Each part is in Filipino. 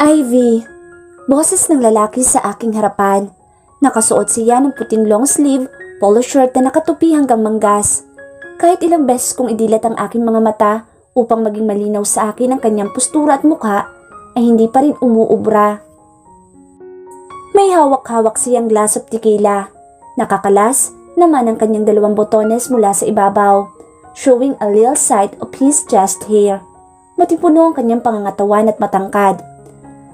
Ivy, boses ng lalaki sa aking harapan. Nakasuot siya ng puting long sleeve, polo shirt na nakatupi hanggang manggas. Kahit ilang beses kong idilat ang aking mga mata upang maging malinaw sa akin ang kanyang postura at mukha, ay hindi pa rin umuubra. May hawak-hawak siyang glass of tequila. Nakakalas naman ang kanyang dalawang botones mula sa ibabaw, showing a little side of his chest hair. Matipuno ang kanyang pangangatawan at matangkad.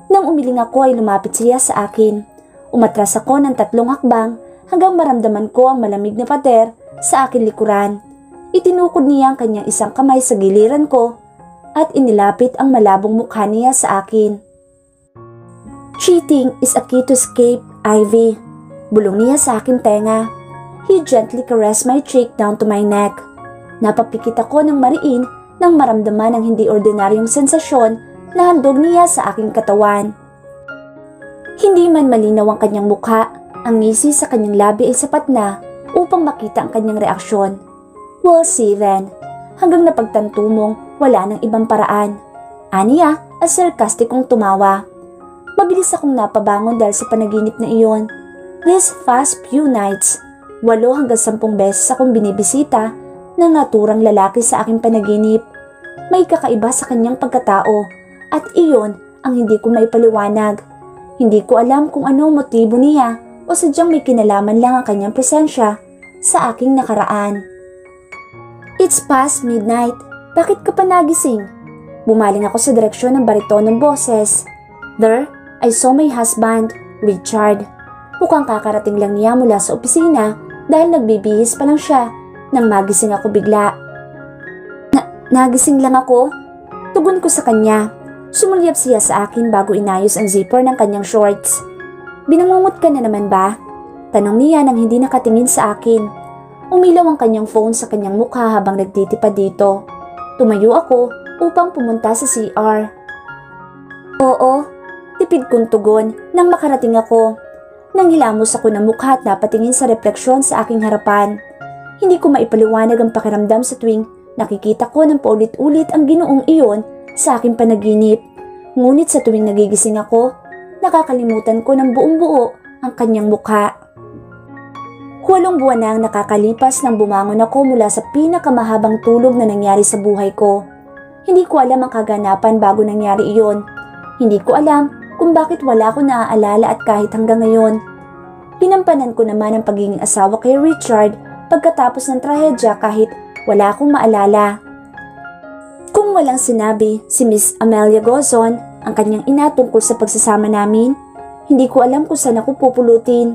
Nang umiling ako ay lumapit siya sa akin. Umatras ako ng 3 hakbang hanggang maramdaman ko ang malamig na pader sa aking likuran. Itinukod niya ang kanyang isang kamay sa giliran ko at inilapit ang malabong mukha niya sa akin. Cheating is a key to escape, Ivy. Bulong niya sa akin tenga. He gently caressed my cheek down to my neck. Napapikit ako ng mariin nang maramdaman ang hindi ordinaryong sensasyon na handog niya sa aking katawan. Hindi man malinaw ang kanyang mukha, ang ngisi sa kanyang labi ay sapat na upang makita ang kanyang reaksyon. We'll see then. Hanggang napagtanto mong wala ng ibang paraan. Aniya, as sarcasticong tumawa. Mabilis akong napabangon dahil sa panaginip na iyon. These past few nights, 8 hanggang 10 beses akong binibisita ng naturang lalaki sa aking panaginip. May kakaiba sa kanyang pagkatao. At iyon ang hindi ko maipaliwanag. Hindi ko alam kung ano motibo niya o sadyang may kinalaman lang ang kanyang presensya sa aking nakaraan. It's past midnight. Bakit ka pa nagising? Bumaling ako sa direksyon ng baritonong boses. There, I saw my husband, Richard. Mukhang kakarating lang niya mula sa opisina dahil nagbibihis pa lang siya nang magising ako bigla. Nagising lang ako? Tugon ko sa kanya. Sumulyap siya sa akin bago inayos ang zipper ng kanyang shorts. Binangungot ka na naman ba? Tanong niya nang hindi nakatingin sa akin. Umilaw ang kanyang phone sa kanyang mukha habang nagtitipad dito. Tumayo ako upang pumunta sa CR. Oo, tipid kong tugon nang makarating ako. Nang hilamos ako ng mukha at napatingin sa refleksyon sa aking harapan. Hindi ko maipaliwanag ang pakiramdam sa tuwing nakikita ko ng paulit-ulit ang ginoong iyon sa aking panaginip. Ngunit sa tuwing nagigising ako, nakakalimutan ko ng buong buo ang kanyang mukha. 8 buwan na ang nakakalipas nang bumangon ako mula sa pinakamahabang tulog na nangyari sa buhay ko. Hindi ko alam ang kaganapan bago nangyari iyon. Hindi ko alam kung bakit wala ko naaalala at kahit hanggang ngayon. Pinampanan ko naman ang pagiging asawa kay Richard pagkatapos ng trahedya kahit wala akong maalala. Kung walang sinabi si Miss Amelia Gozon, ang kanyang ina tungkol sa pagsasama namin, hindi ko alam kung saan ako pupulutin.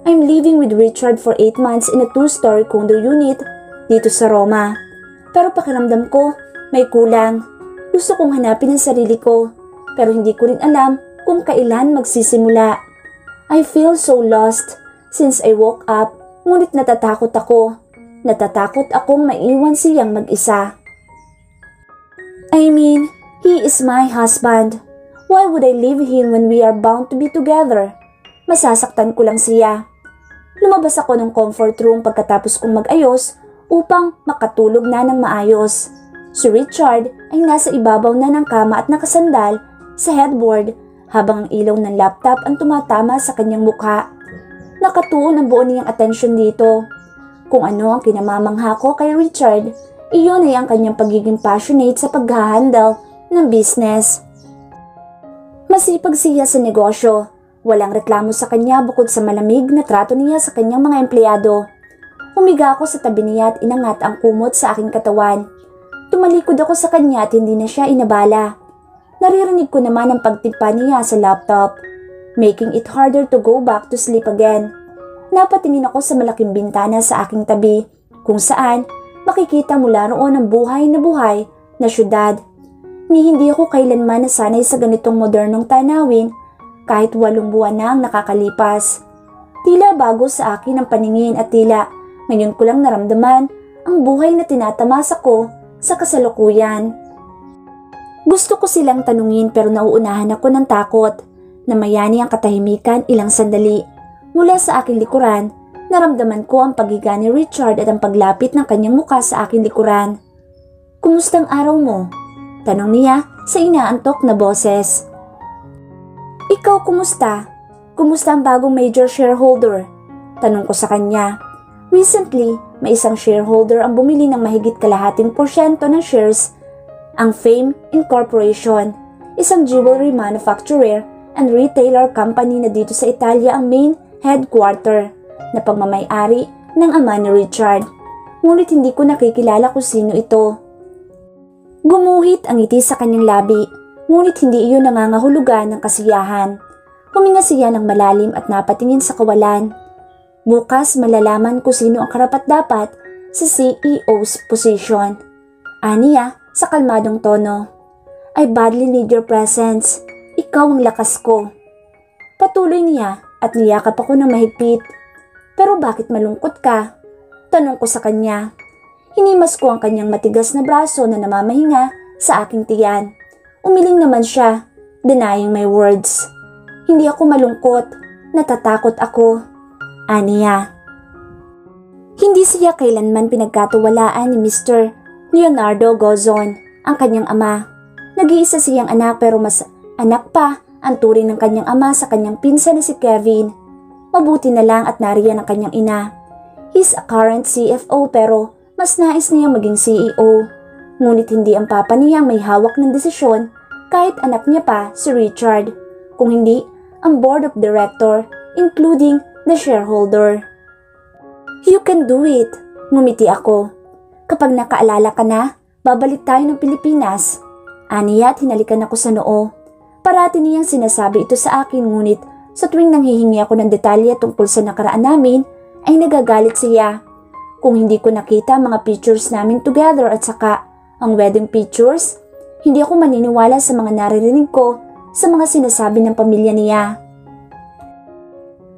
I'm living with Richard for 8 months in a 2-story condo unit dito sa Roma. Pero pakiramdam ko, may kulang. Gusto kong hanapin ang sarili ko, pero hindi ko rin alam kung kailan magsisimula. I feel so lost since I woke up, ngunit natatakot ako. Natatakot akong maiwan siyang mag-isa. I mean, he is my husband. Why would I leave him when we are bound to be together? Masasaktan ko lang siya. Lumabas ako ng comfort room pagkatapos kong mag-ayos upang makatulog na ng maayos. Si Richard ay nasa ibabaw na ng kama at nakasandal sa headboard habang ang ilaw ng laptop ang tumatama sa kanyang mukha. Nakatuon ang buo niyang atensyon dito. Kung ano ang kinamamangha ko kay Richard, iyon ay ang kanyang pagiging passionate sa paghahandle ng business. Masipag siya sa negosyo. Walang reklamo sa kanya bukod sa malamig na trato niya sa kanyang mga empleyado. Humiga ako sa tabi niya at inangat ang kumot sa aking katawan. Tumalikod ako sa kanya at hindi na siya inabala. Naririnig ko naman ang pagtipa niya sa laptop, making it harder to go back to sleep again. Napatingin ako sa malaking bintana sa aking tabi, kung saan makikita mula roon ang buhay na syudad. Ni hindi ako kailanman nasanay sa ganitong modernong tanawin kahit 8 buwan na ang nakakalipas. Tila bago sa akin ang paningin at tila ngayon ko lang naramdaman ang buhay na tinatamasa ko sa kasalukuyan. Gusto ko silang tanungin pero nauunahan ako ng takot. Namayani ang katahimikan ilang sandali. Mula sa aking likuran, naramdaman ko ang paghiga ni Richard at ang paglapit ng kanyang mukha sa aking likuran. "Kumustang araw mo?" tanong niya sa inaantok na boses. Ikaw kumusta? Kumusta ang bagong major shareholder? Tanong ko sa kanya. Recently, may isang shareholder ang bumili ng mahigit kalahating porsyento ng shares, ang Fame Incorporation, isang jewelry manufacturer and retailer company na dito sa Italia ang main headquarter na pagmamay-ari ng ama ni Richard. Ngunit hindi ko nakikilala kung sino ito. Gumuhit ang ngiti sa kanyang labi, ngunit hindi iyon nangangahulugan ng kasiyahan. Huminga siya ng malalim at napatingin sa kawalan. Bukas malalaman ko sino ang karapat-dapat sa CEO's position. Aniya sa kalmadong tono. I badly need your presence. Ikaw ang lakas ko. Patuloy niya at niyakap ako ng mahigpit. Pero bakit malungkot ka? Tanong ko sa kanya. Hinimas ko ang kanyang matigas na braso na namamahinga sa aking tiyan. Umiling naman siya, denying my words. Hindi ako malungkot, natatakot ako. Aniya. Hindi siya kailanman pinagkatiwalaan ni Mr. Leonardo Gozon, ang kanyang ama. Nag-iisa siyang anak pero mas anak pa ang turing ng kanyang ama sa kanyang pinsan na si Kevin. Mabuti na lang at nariyan ang kanyang ina. He's a current CFO pero mas nais niyang maging CEO. Ngunit hindi ang papa niyang may hawak ng desisyon kahit anak niya pa si Richard. Kung hindi, ang board of director, including the shareholder. You can do it, ngumiti ako. Kapag nakaalala ka na, babalik tayo ng Pilipinas. Aniya at hinalikan ako sa noo. Parati niyang sinasabi ito sa akin ngunit sa tuwing nanghihingi ako ng detalye tungkol sa nakaraan namin ay nagagalit siya. Kung hindi ko nakita mga pictures namin together at saka ang wedding pictures, hindi ako maniniwala sa mga naririnig ko sa mga sinasabi ng pamilya niya.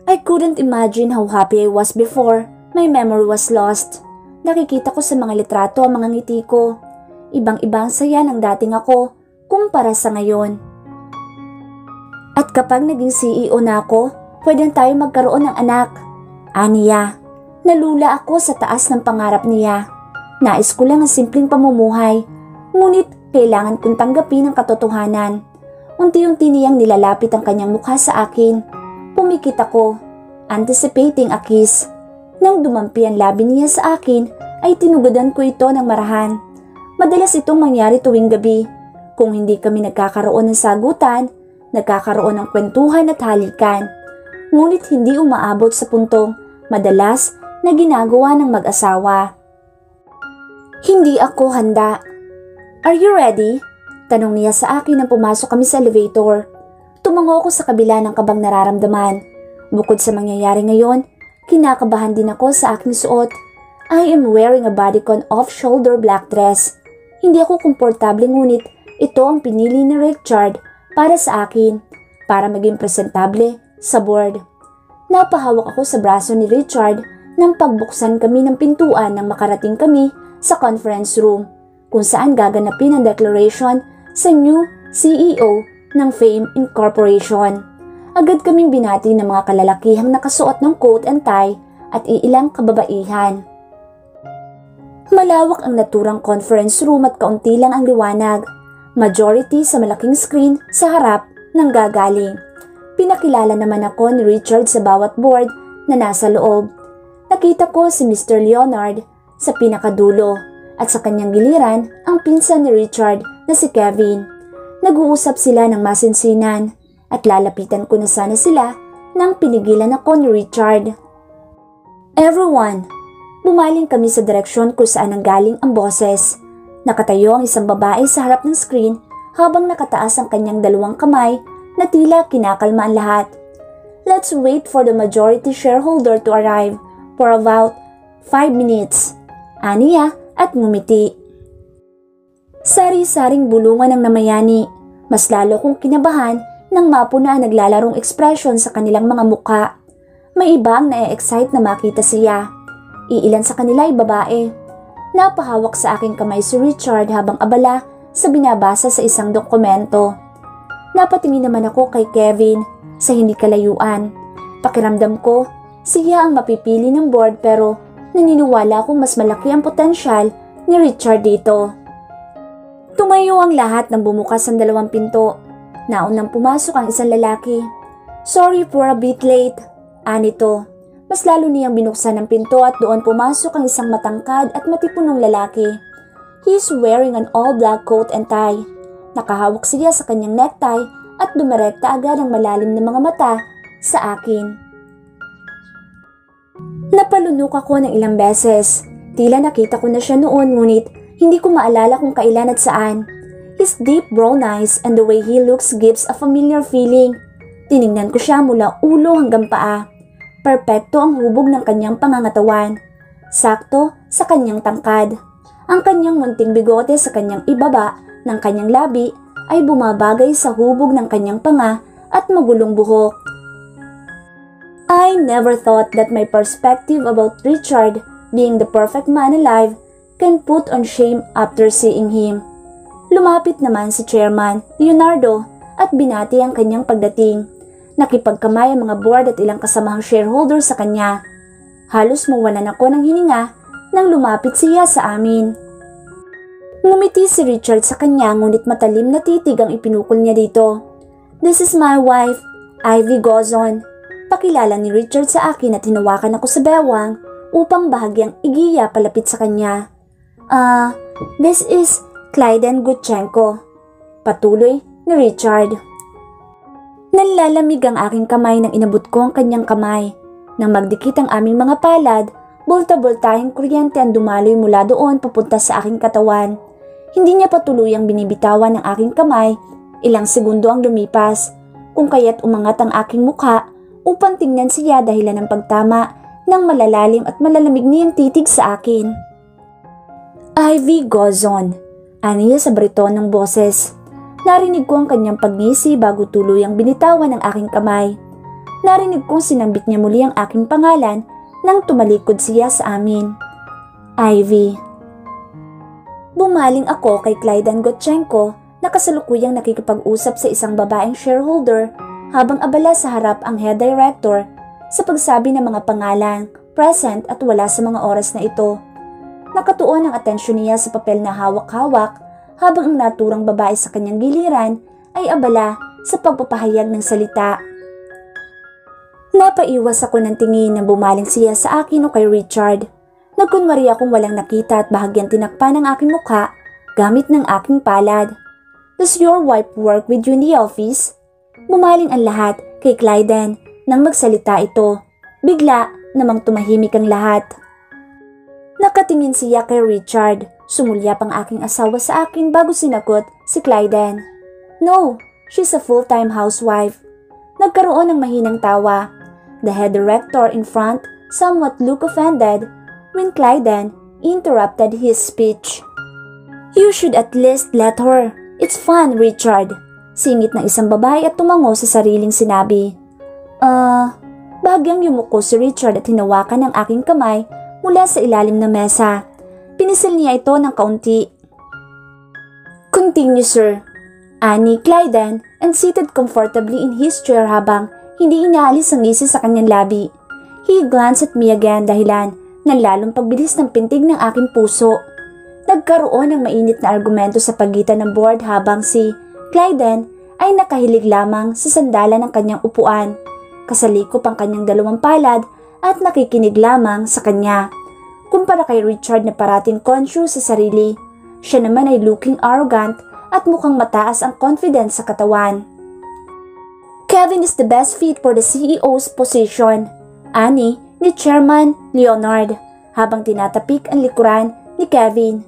I couldn't imagine how happy I was before my memory was lost. Nakikita ko sa mga litrato ang mga ngiti ko. Ibang-ibang saya ng dating ako kumpara sa ngayon. At kapag naging CEO na ako, pwede tayo magkaroon ng anak. Aniya, nalula ako sa taas ng pangarap niya. Nais ko lang ang simpleng pamumuhay, ngunit kailangan kong tanggapin ang katotohanan. Unti-unti niyang nilalapit ang kanyang mukha sa akin. Pumikit ako, anticipating a kiss. Nang dumampi ang labi niya sa akin, ay tinugudan ko ito ng marahan. Madalas itong mangyari tuwing gabi. Kung hindi kami nagkakaroon ng sagutan, nagkakaroon ng kwentuhan at halikan. Ngunit hindi umaabot sa puntong madalas na ginagawa ng mag-asawa. Hindi ako handa. Are you ready? Tanong niya sa akin nang pumasok kami sa elevator. Tumango ako sa kabila ng kabang nararamdaman. Bukod sa mangyayari ngayon, kinakabahan din ako sa aking suot. I am wearing a bodycon off-shoulder black dress. Hindi ako komportable ngunit ito ang pinili ni Richard para sa akin, para maging presentable sa board. Napahawak ako sa braso ni Richard nang pagbuksan kami ng pintuan nang makarating kami sa conference room kung saan gaganapin ang declaration sa new CEO ng Fame Incorporation. Agad kaming binati ng mga kalalakihang nakasuot ng coat and tie at iilang kababaihan. Malawak ang naturang conference room at kaunti lang ang liwanag. Majority sa malaking screen sa harap ng gagaling. Pinakilala naman ako ni Richard sa bawat board na nasa loob. Nakita ko si Mr. Leonard sa pinakadulo at sa kanyang giliran ang pinsan ni Richard na si Kevin. Nag-uusap sila ng masinsinan at lalapitan ko na sana sila nang pinigilan ako ni Richard. Everyone! Bumaling kami sa direksyon kung saan nanggaling ang boses. Nakatayo ang isang babae sa harap ng screen habang nakataas ang kanyang dalawang kamay na tila kinakalma ang lahat. Let's wait for the majority shareholder to arrive for about 5 minutes. Aniya at ngumiti. Sari-saring bulungan ng namayani. Mas lalo kong kinabahan nang mapuna ang naglalarong ekspresyon sa kanilang mga mukha. May iba ang na-excite na makita siya. Iilan sa kanila ay babae. Napahawak sa aking kamay si Richard habang abala sa binabasa sa isang dokumento. Napatingin naman ako kay Kevin sa hindi kalayuan. Pakiramdam ko, siya ang mapipili ng board pero naniniwala akong mas malaki ang potensyal ni Richard dito. Tumayo ang lahat nang bumukas ang dalawang pinto. Naunang pumasok ang isang lalaki. "Sorry for a bit late." Anito. Mas lalo niyang binuksan ang pinto at doon pumasok ang isang matangkad at matipunong lalaki. He is wearing an all-black coat and tie. Nakahawak siya sa kanyang necktie at dumirekta agad ang malalim na mga mata sa akin. Napalunok ako ng ilang beses. Tila nakita ko na siya noon ngunit hindi ko maalala kung kailan at saan. His deep brown eyes and the way he looks gives a familiar feeling. Tiningnan ko siya mula ulo hanggang paa. Perpekto ang hubog ng kanyang pangangatawan. Sakto sa kanyang tangkad. Ang kanyang munting bigote sa kanyang ibaba ng kanyang labi ay bumabagay sa hubog ng kanyang panga at magulong buhok. I never thought that my perspective about Richard being the perfect man alive can put on shame after seeing him. Lumapit naman si Chairman Leonardo at binati ang kanyang pagdating. Nakipagkamay ang mga board at ilang kasamahang shareholder sa kanya. Halos mawalan ako ng hininga nang lumapit siya sa amin. Ngumiti si Richard sa kanya ngunit matalim na titig ang ipinukol niya dito. "This is my wife, Ivy Gozon." Pakilala ni Richard sa akin at hinawakan ako sa bewang upang bahagyang igiya palapit sa kanya. This is Clyden Gutchenko." Patuloy ni Richard. Nanlalamig ang aking kamay nang inabot ko ang kanyang kamay. Nang magdikit ang aming mga palad, bulta-bultahing kuryente ang dumaloy mula doon papunta sa aking katawan. Hindi niya patuluyang binibitawan ang aking kamay, ilang segundo ang lumipas, kung kaya't umangat ang aking mukha upang tingnan siya dahilan ng pagtama ng malalalim at malalamig niyang titig sa akin. "Ivy Gozon," aniya sa bariton ng boses. Narinig ko ang kanyang pagngisi bago tuluyang binitawan ang aking kamay. Narinig kong sinambit niya muli ang aking pangalan nang tumalikod siya sa amin. "Ivy." Bumaling ako kay Clyden Gutchenko na kasalukuyang nakikipag-usap sa isang babaeng shareholder habang abala sa harap ang head director sa pagsabi ng mga pangalan, present at wala sa mga oras na ito. Nakatuon ang atensyon niya sa papel na hawak-hawak habang ang naturang babae sa kanyang giliran ay abala sa pagpapahayag ng salita. Napaiwas ako ng tingin na bumaling siya sa akin o kay Richard. Nagkunwari akong walang nakita at bahagyang tinakpan ang aking mukha gamit ng aking palad. "Does your wife work with you in the office?" Bumaling ang lahat kay Clyden nang magsalita ito. Bigla namang tumahimik ang lahat. Nakatingin siya kay Richard. Sumulyap ang aking asawa sa akin bago sinagot si Clyden. "No, she's a full-time housewife." Nagkaroon ng mahinang tawa. The head director in front somewhat looked offended when Clyden interrupted his speech. "You should at least let her. It's fun, Richard." Singit ng isang babae at tumango sa sariling sinabi. Bahagyang yumuko si Richard at hinawakan ang aking kamay mula sa ilalim ng mesa. Pinisil niya ito ng kaunti. "Continue, sir." Ani Clyden and seated comfortably in his chair habang hindi inaalis ang ngisi sa kanyang labi. He glanced at me again dahilan ng lalong pagbilis ng pintig ng aking puso. Nagkaroon ng mainit na argumento sa pagitan ng board habang si Clyden ay nakahilig lamang sa sandalan ng kanyang upuan. Kasalikop ang kanyang dalawang palad at nakikinig lamang sa kanya. Kumpara kay Richard na parating conscious sa sarili, siya naman ay looking arrogant at mukhang mataas ang confidence sa katawan. "Kevin is the best fit for the CEO's position," ani ni Chairman Leonard habang tinatapik ang likuran ni Kevin.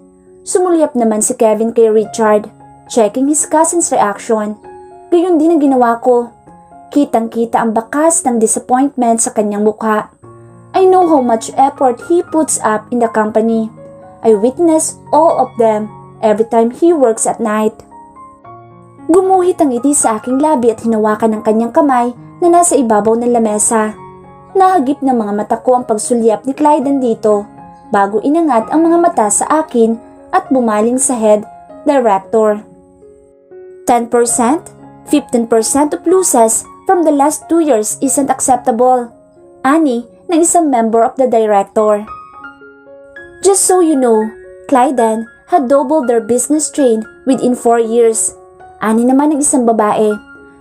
Sumulyap naman si Kevin kay Richard, checking his cousin's reaction. Gayon din ang ginawa ko. Kitang-kita ang bakas ng disappointment sa kanyang mukha. I know how much effort he puts up in the company. I witness all of them every time he works at night. Gumuhit ang ngiti sa aking labi at hinawakan ng kanyang kamay na nasa ibabaw ng lamesa. Nahagip ng mga mata ko ang pagsulyap ni Clyden dito bago inangat ang mga mata sa akin at bumaling sa head director. 10%, 15% of losses from the last 2 years isn't acceptable. Ani ng isang member of the director. "Just so you know, Clyden had doubled their business strain within 4 years. Ani naman ang isang babae.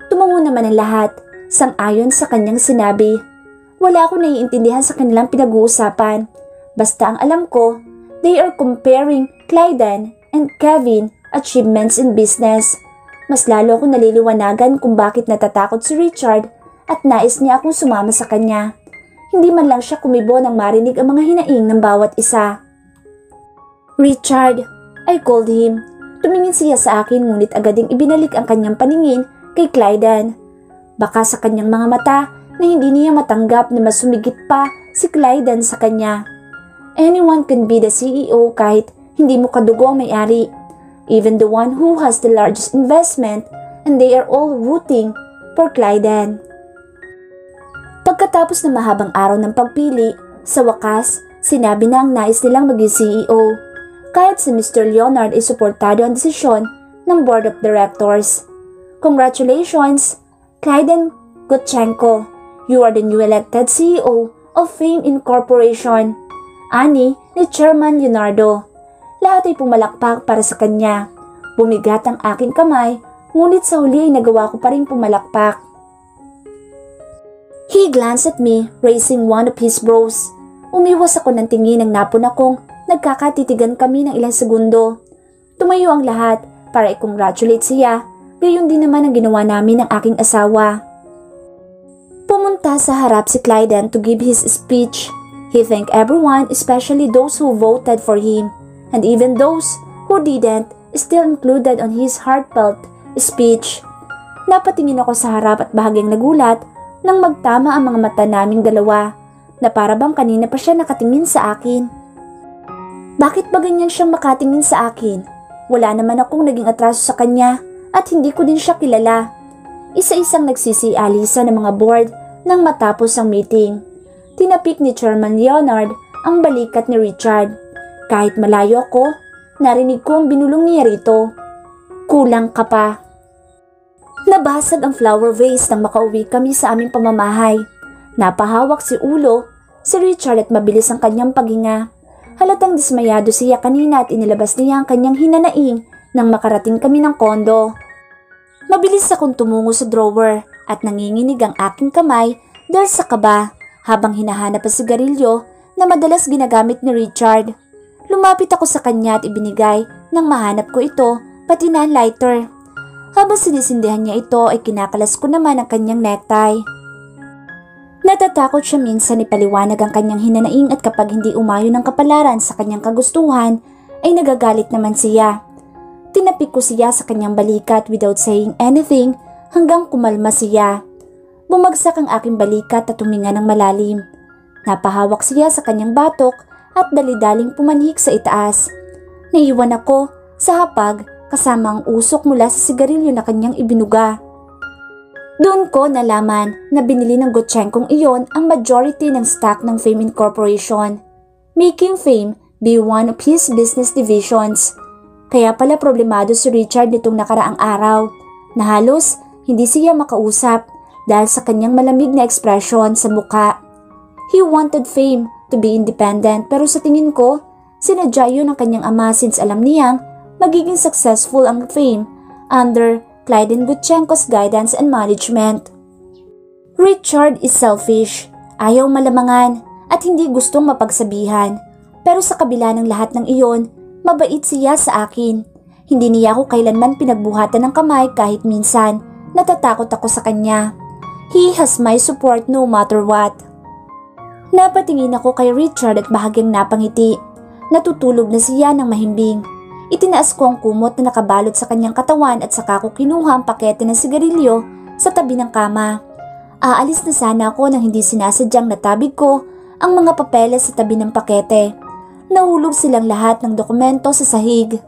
Tumango naman ang lahat, sang-ayon sa kanyang sinabi. Wala akong naiintindihan sa kanilang pinag-uusapan. Basta ang alam ko, they are comparing Clyden and Kevin achievements in business. Mas lalo akong naliliwanagan kung bakit natatakot si Richard at nais niya akong sumama sa kanya. Hindi man lang siya kumibo nang marinig ang mga hinaing ng bawat isa. Richard, I called him. Tumingin siya sa akin ngunit agad ding ibinalik ang kanyang paningin kay Clyden. Baka sa kanyang mga mata na hindi niya matanggap na mas sumigit pa si Clyden sa kanya. Anyone can be the CEO kahit hindi mo kadugo ang may-ari. Even the one who has the largest investment, and they are all rooting for Clyden. Pagkatapos ng mahabang araw ng pagpili, sa wakas, sinabi na ang nais nilang maging CEO. Kahit si Mr. Leonard ay suportado ang desisyon ng Board of Directors. Congratulations, Clyden Gutchenko. You are the new elected CEO of Fame Incorporation. Ani ni Chairman Leonardo. Lahat ay pumalakpak para sa kanya. Bumigat ang aking kamay, ngunit sa huli ay nagawa ko pa rin pumalakpak. He glanced at me, raising one of his brows. Umiwas ako ng tingin ng napuna kong nagkakatitigan kami ng ilang segundo. Tumayo ang lahat para i-congratulate siya, gayon din naman ang ginawa namin ng aking asawa. Pumunta sa harap si Clyden to give his speech. He thanked everyone, especially those who voted for him, and even those who didn't, still included on his heartfelt speech. Napatingin ako sa harap at bahagyang nagulat nang magtama ang mga mata naming dalawa, na para bang kanina pa siya nakatingin sa akin. Bakit ba ganyan siyang makatingin sa akin? Wala naman akong naging atraso sa kanya at hindi ko din siya kilala. Isa-isang nagsisialisa ng mga board nang matapos ang meeting. Tinapik ni Chairman Leonard ang balikat ni Richard. Kahit malayo ako, narinig ko ang binulong niya rito. Kulang ka pa. Nabasag ang flower vase nang makauwi kami sa aming pamamahay. Napahawak si ulo si Richard at mabilis ang kanyang paghinga. Halatang dismayado siya kanina at inilabas niya ang kanyang hinanaing nang makarating kami ng kondo. Mabilis akong tumungo sa drawer at nanginginig ang aking kamay dahil sa kaba habang hinahanap ang sigarilyo na madalas ginagamit ni Richard. Lumapit ako sa kanya at ibinigay nang mahanap ko ito pati na ang lighter. Habang sinisindihan niya ito ay kinakalas ko naman ang kanyang necktie. Natatakot siya minsan ipaliwanag ang kanyang hinanaing at kapag hindi umayon ng kapalaran sa kanyang kagustuhan ay nagagalit naman siya. Tinapik ko siya sa kanyang balikat without saying anything hanggang kumalma siya. Bumagsak ang aking balikat at huminga ng malalim. Napahawak siya sa kanyang batok at dali-daling pumanhik sa itaas. Naiwan ako sa hapag kasama ang usok mula sa sigarilyo na kanyang ibinuga. Doon ko nalaman na binili ng Gutchenkong iyon ang majority ng stock ng Fame Incorporation, making Fame be one of his business divisions. Kaya pala problemado si Richard nitong nakaraang araw na halos hindi siya makausap dahil sa kanyang malamig na ekspresyon sa muka. He wanted Fame to be independent pero sa tingin ko, sinadya yun ng kanyang ama since alam niyang magiging successful ang Fame under Clyden Gutchenko's guidance and management. Richard is selfish, ayaw malamangan at hindi gustong mapagsabihan. Pero sa kabila ng lahat ng iyon, mabait siya sa akin. Hindi niya ako kailanman pinagbuhatan ng kamay kahit minsan natatakot ako sa kanya. He has my support no matter what. Napatingin ako kay Richard at bahagyang napangiti. Natutulog na siya ng mahimbing. Itinaas ko ang kumot na nakabalot sa kanyang katawan at saka ko kinuha ang pakete ng sigarilyo sa tabi ng kama. Aalis na sana ako nang hindi sinasadyang natabig ko ang mga papeles sa tabi ng pakete. Nahulog silang lahat ng dokumento sa sahig.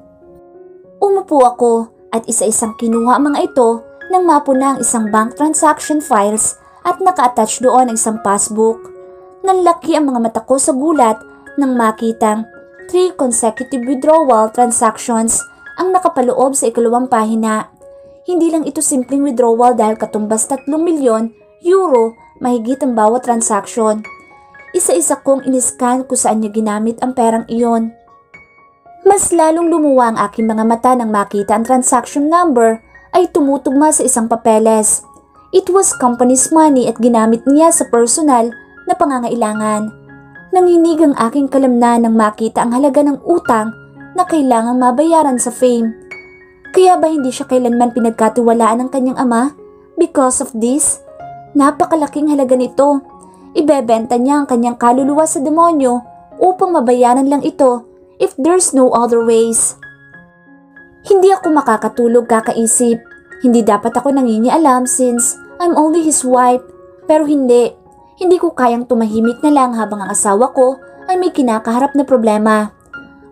Umupo ako at isa-isang kinuha ang mga ito nang mapuna ang isang bank transaction files at naka-attach doon ang isang passbook. Nanlaki ang mga mata ko sa gulat nang makitang 3 consecutive withdrawal transactions ang nakapaloob sa ikalawang pahina. Hindi lang ito simpleng withdrawal dahil katumbas 3 milyon euro mahigit ang bawat transaction. Isa-isa kong iniskan kung saan niya ginamit ang perang iyon. Mas lalong lumuwa ang aking mga mata nang makita ang transaction number ay tumutugma sa isang papeles. It was company's money at ginamit niya sa personal na pangangailangan. Nanginig ang aking kalamnan nang makita ang halaga ng utang na kailangang mabayaran sa Fame. Kaya ba hindi siya kailanman pinagkatiwalaan ng kanyang ama? Because of this, napakalaking halaga nito. Ibebenta niya ang kanyang kaluluwa sa demonyo upang mabayaran lang ito if there's no other ways. Hindi ako makakatulog kakaisip. Hindi dapat ako nangingialam since I'm only his wife. Pero hindi. Hindi ko kayang tumahimik na lang habang ang asawa ko ay may kinakaharap na problema.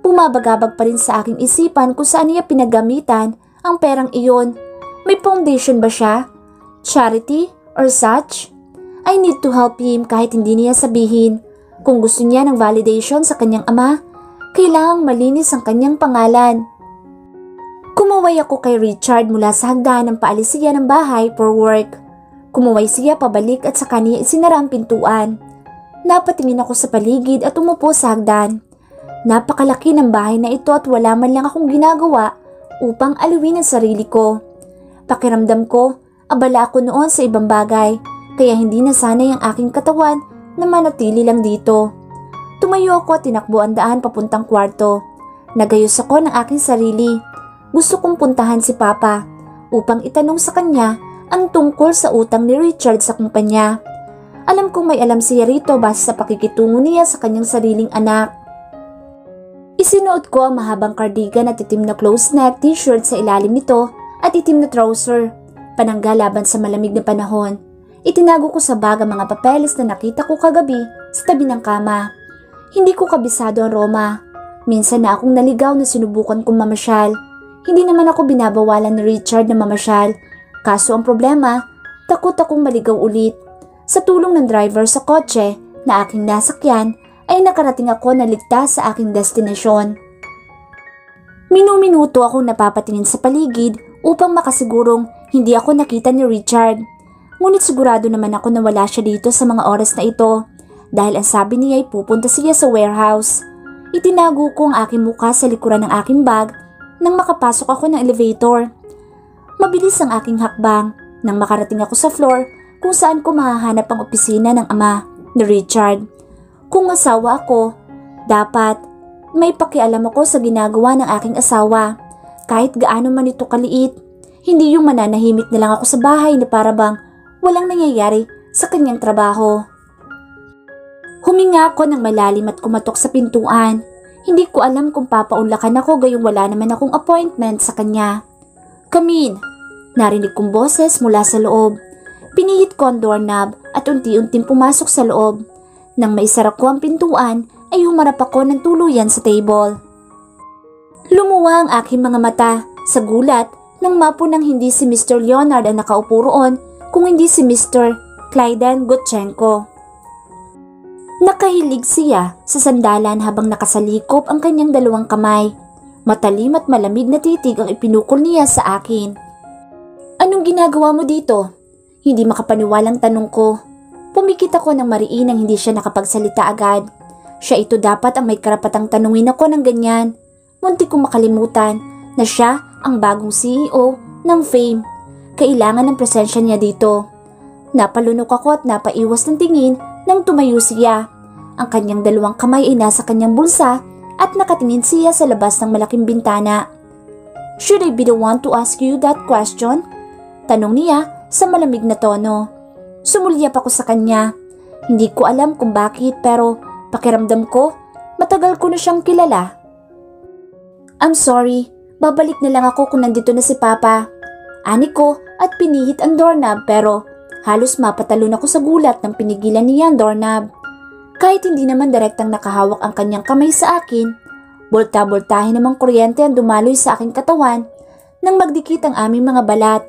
Bumabagabag pa rin sa aking isipan kung saan niya pinagamitan ang perang iyon. May foundation ba siya? Charity or such? I need to help him kahit hindi niya sabihin. Kung gusto niya ng validation sa kanyang ama, kailangang malinis ang kanyang pangalan. Kumaway ako kay Richard mula sa hagdan nang paalis siya ng bahay for work. Kumuway siya pabalik at saka niya isinara ang pintuan. Napatingin ako sa paligid at umupo sa hagdan. Napakalaki ng bahay na ito at wala man lang akong ginagawa upang aliwin ang sarili ko. Pakiramdam ko, abala ako noon sa ibang bagay, kaya hindi nasanay ang aking katawan na manatili lang dito. Tumayo ako at tinakbo ang daan papuntang kwarto. Nagayos ako ng aking sarili. Gusto kong puntahan si Papa upang itanong sa kanya ang tungkol sa utang ni Richard sa kumpanya. Alam kong may alam siya rito base sa pakikitungo niya sa kanyang sariling anak. Isinuot ko ang mahabang cardigan at itim na close-neck t-shirt sa ilalim nito at itim na trouser, panangga laban sa malamig na panahon. Itinago ko sa bag ang mga papeles na nakita ko kagabi sa tabi ng kama. Hindi ko kabisado ang Roma. Minsan na akong naligaw na sinubukan kong mamasyal. Hindi naman ako binabawalan ni Richard na mamasyal. Kaso ang problema, takot akong maligaw ulit. Sa tulong ng driver sa kotse na aking nasakyan ay nakarating ako na ligtas sa aking destinasyon. Minu-minuto akong napapatingin sa paligid upang makasigurong hindi ako nakita ni Richard. Ngunit sigurado naman ako na wala siya dito sa mga oras na ito dahil ang sabi niya ay pupunta siya sa warehouse. Itinago ko ang aking mukha sa likuran ng aking bag nang makapasok ako ng elevator. Mabilis ang aking hakbang nang makarating ako sa floor kung saan ko mahahanap ang opisina ng ama ni Richard. Kung asawa ako, dapat may pakialam ako sa ginagawa ng aking asawa. Kahit gaano man ito kaliit, hindi yung mananahimik na lang ako sa bahay na parabang walang nangyayari sa kanyang trabaho. Huminga ako ng malalim at kumatok sa pintuan. Hindi ko alam kung papaunlakan ako gayong wala naman akong appointment sa kanya. Come in. Narinig kong boses mula sa loob. Pinihit ko ang doorknob at unti-unting pumasok sa loob. Nang maisara ko ang pintuan ay humarap ako ng tuluyan sa table. Lumuwa ang aking mga mata sa gulat nang mapunang hindi si Mr. Leonard ang nakaupo roon kung hindi si Mr. Clyden Gutchenko. Nakahilig siya sa sandalan habang nakasalikop ang kanyang dalawang kamay. Matalim at malamig na titig ang ipinukol niya sa akin. Anong ginagawa mo dito? Hindi makapaniwalang tanong ko. Pumikit ako ng mariin nang hindi siya nakapagsalita agad. Siya ito dapat ang may karapatang tanungin ako ng ganyan. Muntik kong makalimutan na siya ang bagong CEO ng Fame. Kailangan ng presensya niya dito. Napalunok ako at napaiwas ng tingin nang tumayo siya. Ang kanyang dalawang kamay ay nasa kanyang bulsa at nakatingin siya sa labas ng malaking bintana. Should I be the one to ask you that question? Tanong niya sa malamig na tono. Sumulyap ako sa kanya. Hindi ko alam kung bakit pero pakiramdam ko matagal ko na siyang kilala. I'm sorry, babalik na lang ako kung nandito na si Papa. Ani ko at pinihit ang doorknob pero halos mapatalon ako sa gulat nang pinigilan niya ang doorknob. Kahit hindi naman direktang nakahawak ang kanyang kamay sa akin, bolta-boltahin namang kuryente ang dumaloy sa aking katawan nang magdikit ang aming mga balat.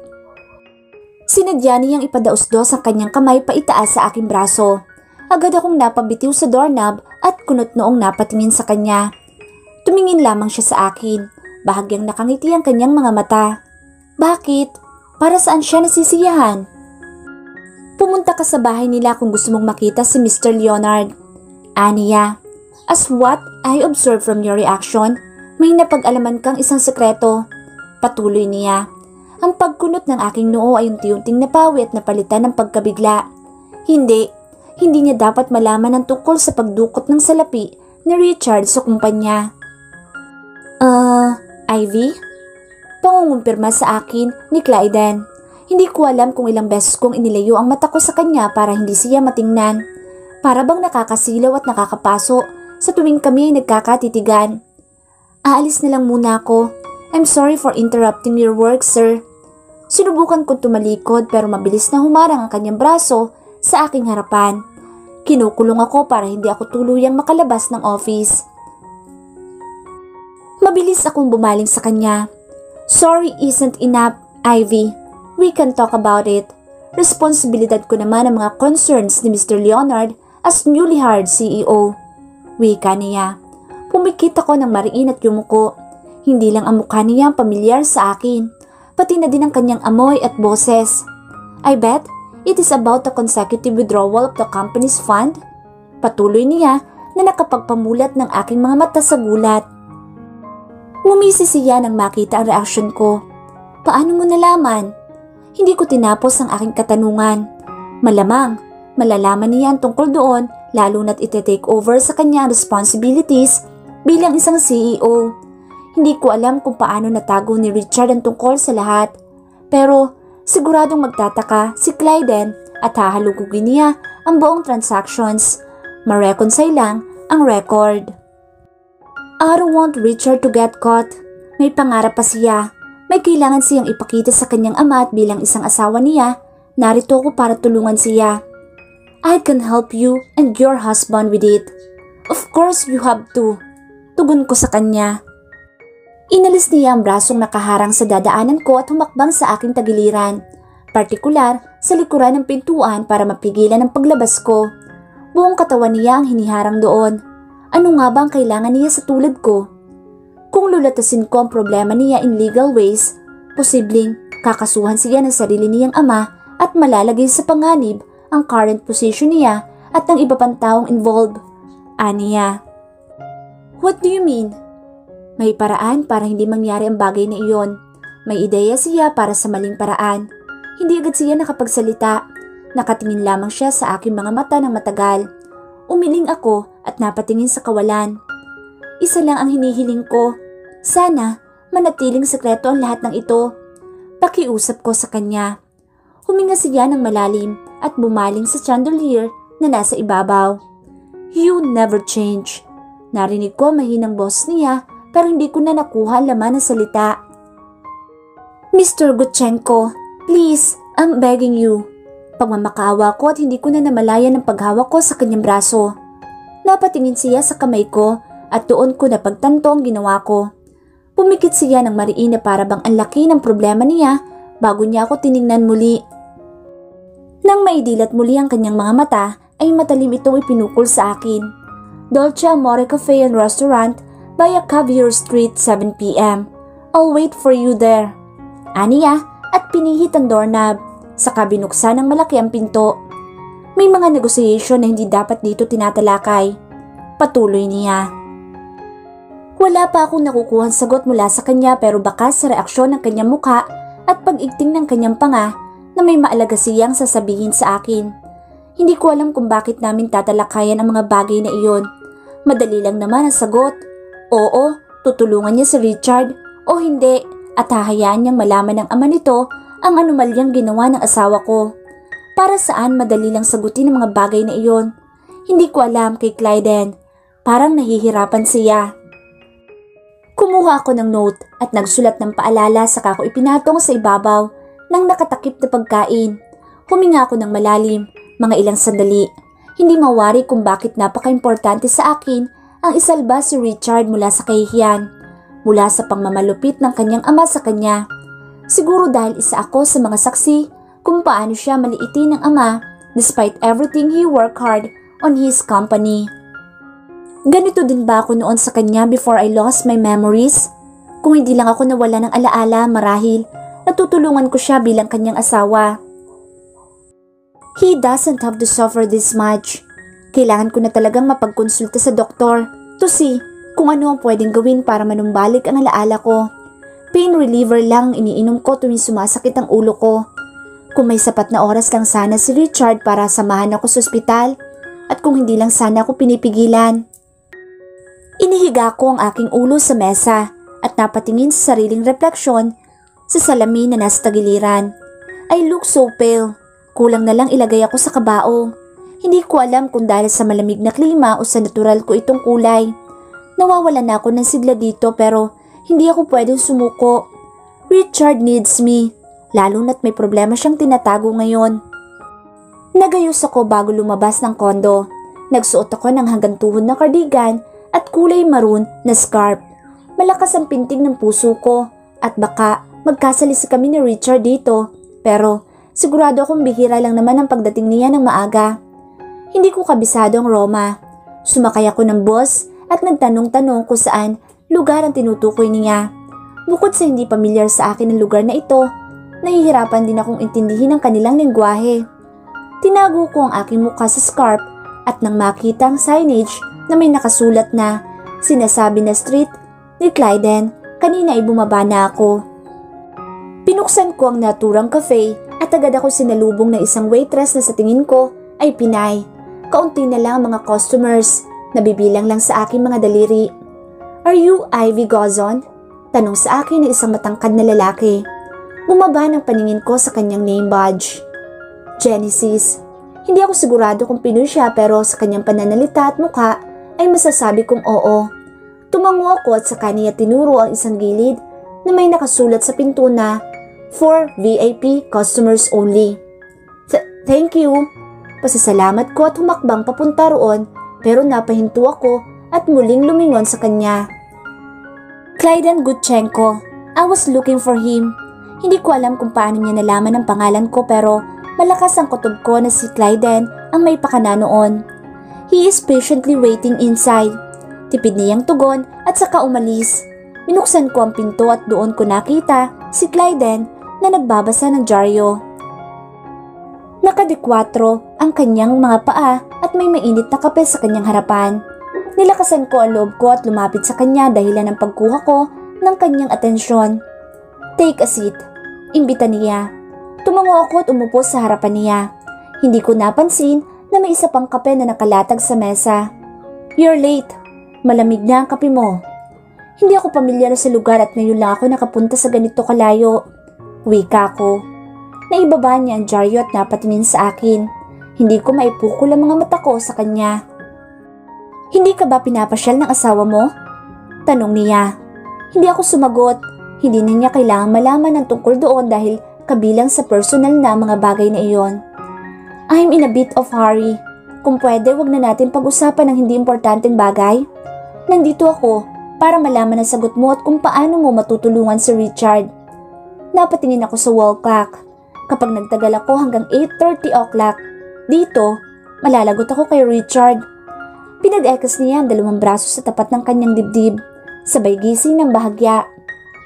Sinadya niyang ipadausdos ang kanyang kamay paitaas sa aking braso. Agad akong napabitiw sa doorknob at kunot noong napatingin sa kanya. Tumingin lamang siya sa akin, bahagyang nakangiti ang kanyang mga mata. Bakit? Para saan siya nasisiyahan? Pumunta ka sa bahay nila kung gusto mong makita si Mr. Leonard. Aniya, as what I observed from your reaction, may napag-alaman kang isang sekreto. Patuloy niya. Ang pagkunot ng aking noo ay unti-unting napawi at napalitan ng pagkabigla. Hindi niya dapat malaman ang tungkol sa pagdukot ng salapi ni Richard sa kumpanya. Ivy? Pangungumpirma sa akin ni Clyden. Hindi ko alam kung ilang beses kong inilayo ang mata ko sa kanya para hindi siya matingnan. Para bang nakakasilaw at nakakapaso sa tuwing kami ay nagkakatitigan. Aalis na lang muna ako. I'm sorry for interrupting your work, sir. Sinubukan kong tumalikod pero mabilis na humarang ang kanyang braso sa aking harapan. Kinukulong ako para hindi ako tuluyang makalabas ng office. Mabilis akong bumaling sa kanya. Sorry isn't enough, Ivy. We can talk about it. Responsibilidad ko naman ang mga concerns ni Mr. Leonard as newly hired CEO. Wika niya. Pumikit ako ng mariin at yumuko. Hindi lang ang mukha niya ang pamilyar sa akin, pati na din ang kanyang amoy at boses. I bet it is about the consecutive withdrawal of the company's fund. Patuloy niya na nakapagpamulat ng aking mga mata sa gulat. Ngumisi siya nang makita ang reaksyon ko. Paano mo nalaman? Hindi ko tinapos ang aking katanungan. Malamang, malalaman niya ang tungkol doon lalo na't ite-take over sa kanya ang responsibilities bilang isang CEO. Hindi ko alam kung paano natago ni Richard ang tungkol sa lahat. Pero siguradong magtataka si Clyden at hahalugugin niya ang buong transactions. Ma-reconcile lang ang record. I don't want Richard to get caught. May pangarap pa siya. May kailangan siyang ipakita sa kanyang ama at bilang isang asawa niya, narito ko para tulungan siya. I can help you and your husband with it. Of course you have to. Tugon ko sa kanya. Inalis niya ang brasong nakaharang sa dadaanan ko at humakbang sa aking tagiliran, partikular sa likuran ng pintuan para mapigilan ang paglabas ko. Buong katawan niya ang hiniharang doon. Ano nga ba ang kailangan niya sa tulad ko? Kung lulatasin ko ang problema niya in legal ways, posibleng kakasuhan siya ng sarili niyang ama at malalagay sa panganib ang current position niya at ng iba pang taong involved. Aniya. What do you mean? May paraan para hindi mangyari ang bagay na iyon. May ideya siya para sa maling paraan. Hindi agad siya nakapagsalita. Nakatingin lamang siya sa aking mga mata ng matagal. Umiling ako at napatingin sa kawalan. Isa lang ang hinihiling ko. Sana manatiling sekreto ang lahat ng ito. Pakiusap ko sa kanya. Huminga siya ng malalim at bumaling sa chandelier na nasa ibabaw. You never change. Narinig ko mahinang boss niya pero hindi ko na nakuha ang laman ng salita. Mr. Gutchenko, please, I'm begging you. Pagmamakaawa ko at hindi ko na namalayan ang paghawak ko sa kanyang braso. Napatingin siya sa kamay ko at doon ko napagtanto ang ginawa ko. Pumikit siya ng mariin na para bang ang laki ng problema niya bago niya ako tiningnan muli. Nang maidilat muli ang kanyang mga mata ay matalim itong ipinukol sa akin. Dolce Amore Cafe and Restaurant by Caviar Street, 7 p.m. I'll wait for you there. Aniya at pinihit ang doorknob. Saka binuksan ng malaki ang pinto. May mga negotiation na hindi dapat dito tinatalakay. Patuloy niya. Wala pa akong nakukuhang sagot mula sa kanya pero bakas sa reaksyon ng kanyang mukha at pag-igting ng kanyang panga na may maalaga siyang sasabihin sa akin. Hindi ko alam kung bakit namin tatalakayan ang mga bagay na iyon. Madali lang naman ang sagot. Oo, tutulungan niya si Richard o hindi at hahayaan niyang malaman ng ama nito ang anomalyang ginawa ng asawa ko. Para saan madali lang sagutin ang mga bagay na iyon? Hindi ko alam kay Clyden. Parang nahihirapan siya. Kumuha ako ng note at nagsulat ng paalala saka ko ipinatong sa ibabaw ng nakatakip na pagkain. Huminga ako ng malalim, mga ilang sandali. Hindi mawari kung bakit napaka-importante sa akin ang isalba si Richard mula sa kahihiyan, mula sa pangmamalupit ng kanyang ama sa kanya. Siguro dahil isa ako sa mga saksi kung paano siya maliitin ng ama despite everything he worked hard on his company. Ganito din ba ako noon sa kanya before I lost my memories? Kung hindi lang ako nawala ng alaala marahil, natutulungan ko siya bilang kanyang asawa. He doesn't have to suffer this much. Kailangan ko na talagang mapagkonsulta sa doktor to see kung ano ang pwedeng gawin para manumbalik ang alaala ko. Pain reliever lang iniinom ko tuwing sumasakit ang ulo ko. Kung may sapat na oras lang sana si Richard para samahan ako sa ospital at kung hindi lang sana ako pinipigilan. Inihiga ko ang aking ulo sa mesa at napatingin sa sariling refleksyon sa salamin na nasa tagiliran. I look so pale. Kulang na lang ilagay ako sa kabaong. Hindi ko alam kung dahil sa malamig na klima o sa natural ko itong kulay. Nawawalan na ako ng sigla dito pero hindi ako pwedeng sumuko. Richard needs me, lalo na't may problema siyang tinatago ngayon. Nagayos ako bago lumabas ng kondo. Nagsuot ako ng hanggang tuhod na cardigan at kulay maroon na scarf. Malakas ang pintig ng puso ko at baka magkasalisi kami ni Richard dito. Pero sigurado akong bihira lang naman ang pagdating niya ng maaga. Hindi ko kabisado ang Roma. Sumakay ako ng bus at nagtanong-tanong kung saan lugar ang tinutukoy niya. Bukod sa hindi pamilyar sa akin ang lugar na ito, nahihirapan din akong intindihin ang kanilang lengguwahe. Tinago ko ang aking mukha sa scarf at nang makita ang signage na may nakasulat na sinasabi na street ni Clyden, kanina ay bumaba na ako. Pinuksan ko ang naturang cafe at agad ako sinalubong ng isang waitress na sa tingin ko ay Pinay. Kaunti na lang ang mga customers, nabibilang lang sa aking mga daliri. "Are you Ivy Gozon?" Tanong sa akin ng isang matangkad na lalaki. Bumaba ng paningin ko sa kanyang name badge. Genesis. Hindi ako sigurado kung Pinoy siya pero sa kanyang pananalita at mukha ay masasabi kong oo. Tumango ako at sa kanya tinuro ang isang gilid na may nakasulat sa pinto na "For VIP customers only." Thank you. Pasasalamat ko at humakbang papunta roon pero napahinto ako at muling lumingon sa kanya. Clyden Gutchenko. I was looking for him. Hindi ko alam kung paano niya nalaman ang pangalan ko pero malakas ang kutob ko na si Clyden ang may pakana noon. He is patiently waiting inside. Tipid niyang tugon at saka umalis. Binuksan ko ang pinto at doon ko nakita si Clyden na nagbabasa ng dyaryo. Nakadikwatro ang kanyang mga paa at may mainit na kape sa kanyang harapan. Nilakasan ko ang loob ko at lumapit sa kanya dahilan ng pagkuha ko ng kanyang atensyon. "Take a seat," imbita niya. Tumango ako at umupo sa harapan niya. Hindi ko napansin na may isa pang kape na nakalatag sa mesa. "You're late. Malamig na ang kape mo." Hindi ako pamilyar sa lugar at ngayon lang ako nakapunta sa ganito kalayo. Wika ko. Naibaba niya ang dyaryo at napatingin sa akin. Hindi ko maipukol ang mga mata ko sa kanya. "Hindi ka ba pinapasyal ng asawa mo?" Tanong niya. Hindi ako sumagot. Hindi na niya kailangang malaman ng tungkol doon dahil kabilang sa personal na mga bagay na iyon. "I'm in a bit of hurry. Kung pwede, wag na natin pag-usapan ng hindi importanteng bagay. Nandito ako para malaman ang sagot mo at kung paano mo matutulungan si Richard." Napatingin ako sa wall clock. Kapag nagtagal ako hanggang 8:30 o'clock, dito, malalagot ako kay Richard. Pinag-ekas niya ang dalawang braso sa tapat ng kanyang dibdib, sabay gising ng bahagya.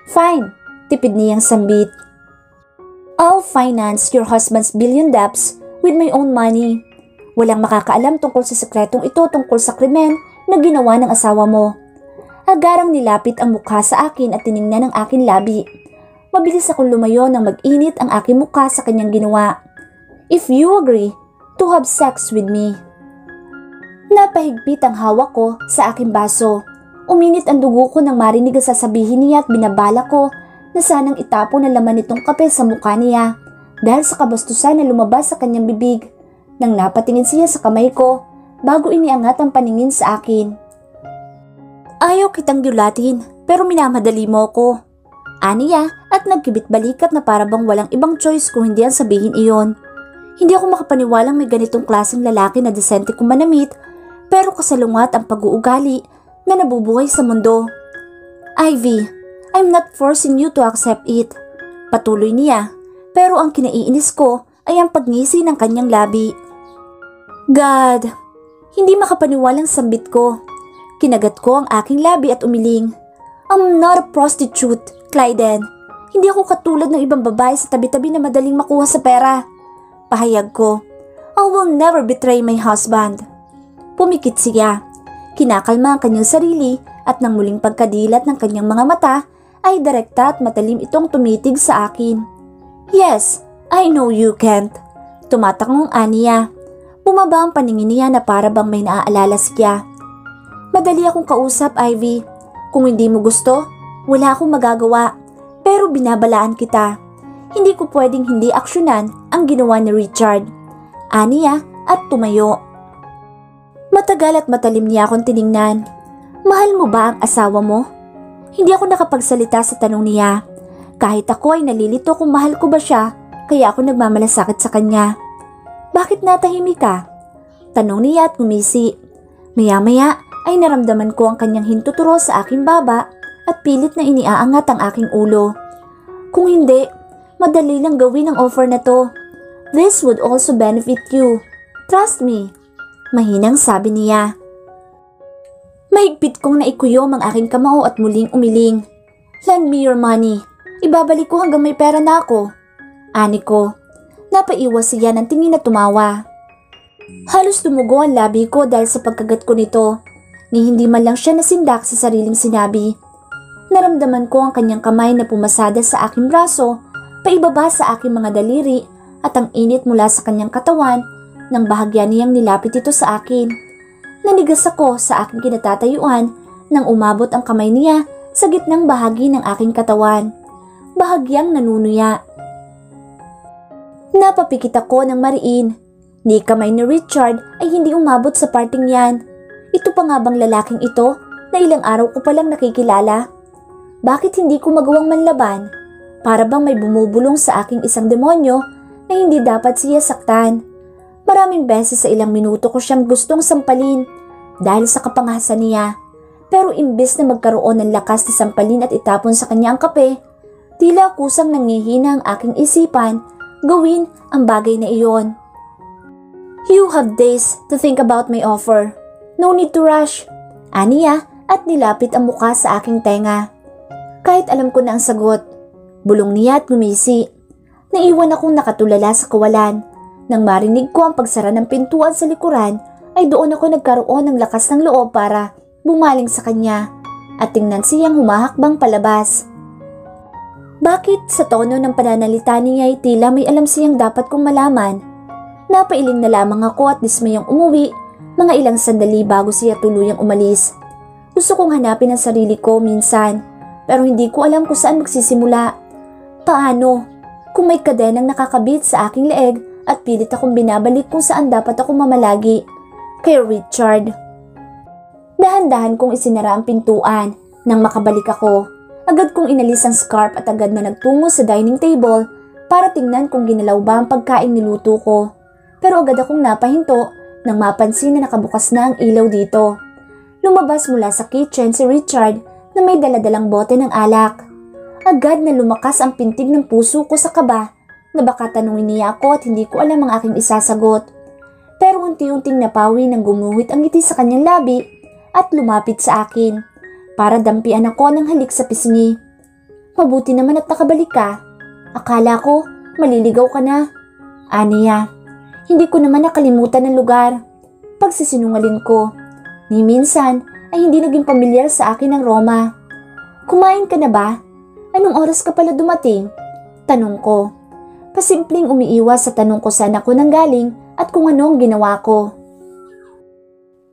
"Fine," tipid niyang sambit. "I'll finance your husband's billion debts with my own money. Walang makakaalam tungkol sa sekretong ito tungkol sa krimen na ginawa ng asawa mo." Agarang nilapit ang mukha sa akin at tiningnan ang aking labi. Mabilis akong lumayo nang mag-init ang aking mukha sa kanyang ginawa. "If you agree to have sex with me." Napahigpit ang hawak ko sa aking baso. Uminit ang dugo ko nang marinig ang sasabihin niya at binabala ko na sanang itapon ang laman nitong kape sa mukha niya dahil sa kabastusan na lumabas sa kanyang bibig. Nang napatingin siya sa kamay ko bago iniangat ang paningin sa akin. "Ayaw kitang gyulatin pero minamadali mo ko," aniya at nagkibit balikat na parabang walang ibang choice kung hindi ang sabihin iyon. Hindi ako makapaniwalang may ganitong klaseng lalaki na desente kong manamit pero kasalungat ang pag-uugali na nabubuhay sa mundo. "Ivy, I'm not forcing you to accept it." Patuloy niya pero ang kinaiinis ko ay ang pagngisi ng kanyang labi. God, hindi makapaniwalang sambit ko. Kinagat ko ang aking labi at umiling. "I'm not a prostitute, Clyden. Hindi ako katulad ng ibang babae sa tabi-tabi na madaling makuha sa pera." Pahayag ko. "I will never betray my husband." Pumikit siya. Kinakalma ang kanyang sarili at nang muling pagkadilat ng kanyang mga mata ay direkta at matalim itong tumitig sa akin. Yes, I know you can't. Tumatangong Anya. Bumaba ang paningin niya na para bang may naaalala siya. Madali akong kausap, Ivy. Kung hindi mo gusto, wala akong magagawa. Pero binabalaan kita. Hindi ko pwedeng hindi aksyonan ang ginawa ni Richard. Anya at tumayo. Matagal at matalim niya akong tiningnan. Mahal mo ba ang asawa mo? Hindi ako nakapagsalita sa tanong niya. Kahit ako ay nalilito kung mahal ko ba siya, kaya ako nagmamalasakit sa kanya. Bakit natahimik ka? Tanong niya at ngumisi. Maya-maya ay naramdaman ko ang kanyang hintuturo sa aking baba at pilit na iniaangat ang aking ulo. Kung hindi, madali lang gawin ang offer na to. This would also benefit you. Trust me. Mahinang sabi niya. Mahigpit kong naikuyom ang aking kamao at muling umiling. Lend me your money. Ibabalik ko hanggang may pera na ako. Ani ko. Napaiwas siya ng tingin na tumawa. Halos tumugo ang labi ko dahil sa pagkagat ko nito. Ni hindi man lang siya nasindak sa sariling sinabi. Naramdaman ko ang kanyang kamay na pumasada sa aking braso, paibaba sa aking mga daliri at ang init mula sa kanyang katawan nang bahagya niyang nilapit ito sa akin. Nanigas ako sa aking kinatatayuan nang umabot ang kamay niya sa gitnang bahagi ng aking katawan. Bahagyang nanunuya. Napapikit ako ng mariin. Ni kamay ni Richard ay hindi umabot sa parting yan. Ito pa nga bang lalaking ito na ilang araw ko palang nakikilala? Bakit hindi ko magawang manlaban? Para bang may bumubulong sa aking isang demonyo na hindi dapat siya saktan. Maraming beses sa ilang minuto ko siyang gustong sampalin dahil sa kapangasan niya. Pero imbes na magkaroon ng lakas na sampalin at itapon sa kanya ang kape, tila kusang nangihina ang aking isipan gawin ang bagay na iyon. You have days to think about my offer. No need to rush. Aniya at nilapit ang muka sa aking tenga. Kahit alam ko na ang sagot, bulong niya at ngumisi. Naiwan akong nakatulala sa kawalan. Nang marinig ko ang pagsara ng pintuan sa likuran, ay doon ako nagkaroon ng lakas ng loob para bumaling sa kanya at tingnan siyang humahakbang palabas. Bakit sa tono ng pananalita niya ay tila may alam siyang dapat kong malaman? Napailing na lamang ako at dismayang umuwi mga ilang sandali bago siya tuluyang umalis. Gusto kong hanapin ang sarili ko minsan pero hindi ko alam kung saan magsisimula. Paano? Kung may kadenang nakakabit sa aking leeg at pilit akong binabalik kung saan dapat ako mamalagi. Kay Richard. Dahan-dahan kong isinara ang pintuan nang makabalik ako. Agad kong inalis ang scarf at agad na nagtungo sa dining table para tingnan kung ginalaw ba ang pagkain niluto ko. Pero agad akong napahinto nang mapansin na nakabukas na ang ilaw dito. Lumabas mula sa kitchen si Richard na may daladalang bote ng alak. Agad na lumakas ang pintig ng puso ko sa kaba na baka tanungin niya ako at hindi ko alam ang aking isasagot. Pero unti-unting napawi nang gumuhit ang ngiti sa kanyang labi at lumapit sa akin. Para dampian ako ng halik sa pisngi. Mabuti naman at nakabalik ka. Akala ko, maliligaw ka na. Aniya, hindi ko naman nakalimutan ang lugar. Pagsisinungaling ko. Ni minsan ay hindi naging pamilyar sa akin ang Roma. Kumain ka na ba? Anong oras ka pala dumating? Tanong ko. Pasimpleng umiiwas sa tanong ko saan ako nanggaling at kung ano ang ginawa ko.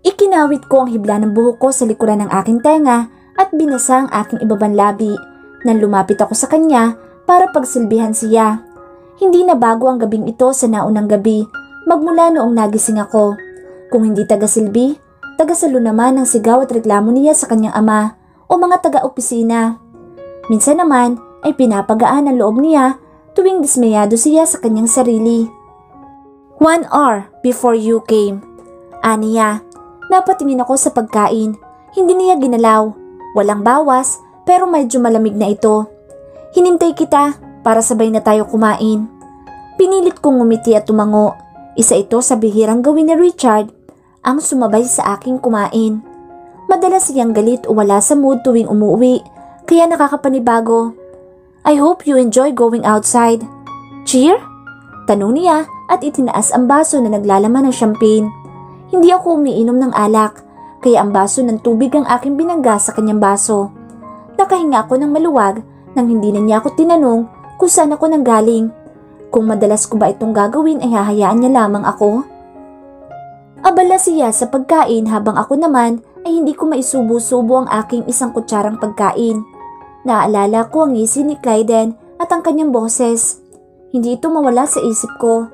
Ikinawit ko ang hibla ng buhok ko sa likuran ng aking tenga at binasa ang aking ibabang labi nang lumapit ako sa kanya para pagsilbihan siya. Hindi na bago ang gabing ito sa naunang gabi magmula noong nagising ako. Kung hindi taga-silbi, taga-salo naman ang sigaw at reklamo niya sa kanyang ama o mga taga-opisina. Minsan naman ay pinapagaan ang loob niya tuwing dismayado siya sa kanyang sarili. 1 hour before you came. Aniya, napatingin ako sa pagkain. Hindi niya ginalaw. Walang bawas pero medyo malamig na ito. Hinintay kita para sabay na tayo kumain. Pinilit kong ngumiti at tumango. Isa ito sa bihirang gawin ni Richard, ang sumabay sa aking kumain. Madalas siyang galit o wala sa mood tuwing umuwi, kaya nakakapanibago. I hope you enjoy going outside. Cheer? Tanong niya at itinaas ang baso na naglalaman ng champagne. Hindi ako umiinom ng alak, kaya ang baso ng tubig ang aking binangga sa kanyang baso. Nakahinga ako ng maluwag nang hindi na niya ako tinanong kung saan ako nanggaling. Kung madalas ko ba itong gagawin ay hahayaan niya lamang ako? Abala siya sa pagkain habang ako naman ay hindi ko maisubo-subo ang aking isang kutsarang pagkain. Naalala ko ang ngisi ni Clyden at ang kanyang boses. Hindi ito mawala sa isip ko.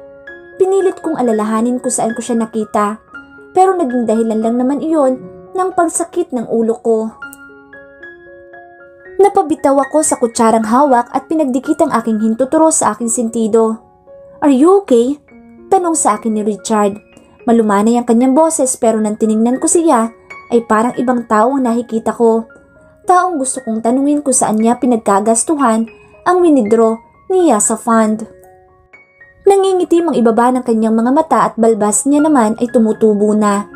Pinilit kong alalahanin kung saan ko siya nakita. Pero naging dahilan lang naman iyon ng pagsakit ng ulo ko. Napabitaw ako sa kutsarang hawak at pinagdikit ang aking hintuturo sa aking sentido. "Are you okay?" Tanong sa akin ni Richard. Malumanay ang kanyang boses pero nang tiningnan ko siya ay parang ibang tao ang nakikita ko. Taong gusto kong tanungin kung saan niya pinagkagastuhan ang winidro niya sa fund. Nangingitim ang ibaba ng kanyang mga mata at balbas niya naman ay tumutubo na.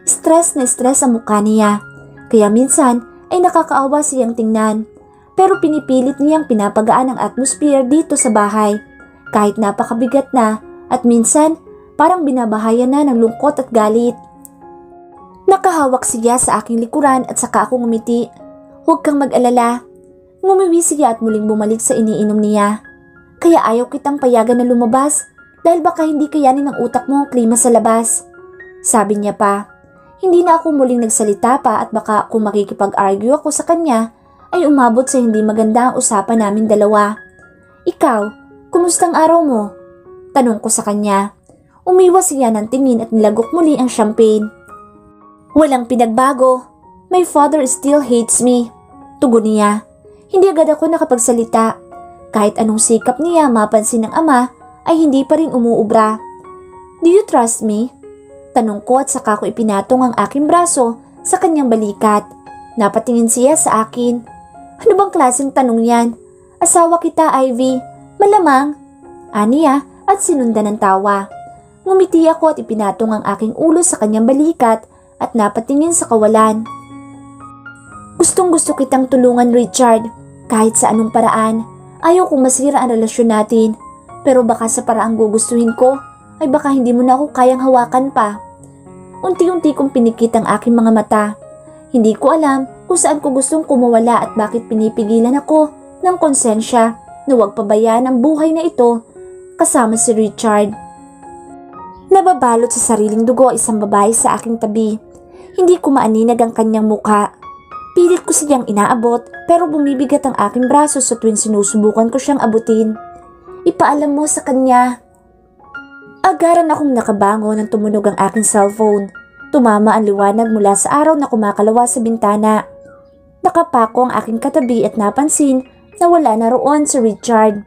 Stress na stress ang mukha niya, kaya minsan ay nakakaawa siyang tingnan. Pero pinipilit niyang pinapagaan ang atmosphere dito sa bahay, kahit napakabigat na at minsan parang binabahayan na ng lungkot at galit. Nakahawak siya sa aking likuran at saka ako ngumiti. "Huwag kang mag-alala." Ngumiwi siya at muling bumalik sa iniinom niya. "Kaya ayaw kitang payagan na lumabas dahil baka hindi kayanin ng utak mo ang klima sa labas." Sabi niya pa. Hindi na ako muling nagsalita pa at baka kung makikipag-argue ako sa kanya ay umabot sa hindi maganda ang usapan namin dalawa. "Ikaw, kumustang araw mo?" Tanong ko sa kanya. Umiwas siya ng tingin at nilagok muli ang champagne. "Walang pinagbago. My father still hates me." Tugon niya. Hindi agad ako nakapagsalita. Kahit anong sikap niya mapansin ng ama ay hindi pa rin umuubra. "Do you trust me?" Tanong ko at saka ko ipinatong ang aking braso sa kanyang balikat. Napatingin siya sa akin. "Ano bang klaseng tanong yan? Asawa kita, Ivy. Malamang." Aniya at sinundan ng tawa. Ngumiti ako at ipinatong ang aking ulo sa kanyang balikat at napatingin sa kawalan. "Gustong-gusto kitang tulungan, Richard. Kahit sa anong paraan. Ayaw kong masira ang relasyon natin. Pero baka sa paraang gugustuhin ko ay baka hindi mo na ako kayang hawakan pa." Unti-unti kong pinikit ang aking mga mata. Hindi ko alam kung saan ko gustong kumawala at bakit pinipigilan ako ng konsensya na huwag pabayaan ang buhay na ito kasama si Richard. Nababalot sa sariling dugo isang babae sa aking tabi. Hindi ko maaninag ang kanyang mukha. Pilit ko siyang inaabot pero bumibigat ang aking braso sa tuwing sinusubukan ko siyang abutin. "Ipaalam mo sa kanya." Agaran akong nakabango nang tumunog ang aking cellphone. Tumama ang liwanag mula sa araw na kumakalawa sa bintana. Nakapako ang aking katabi at napansin na wala na roon si Richard.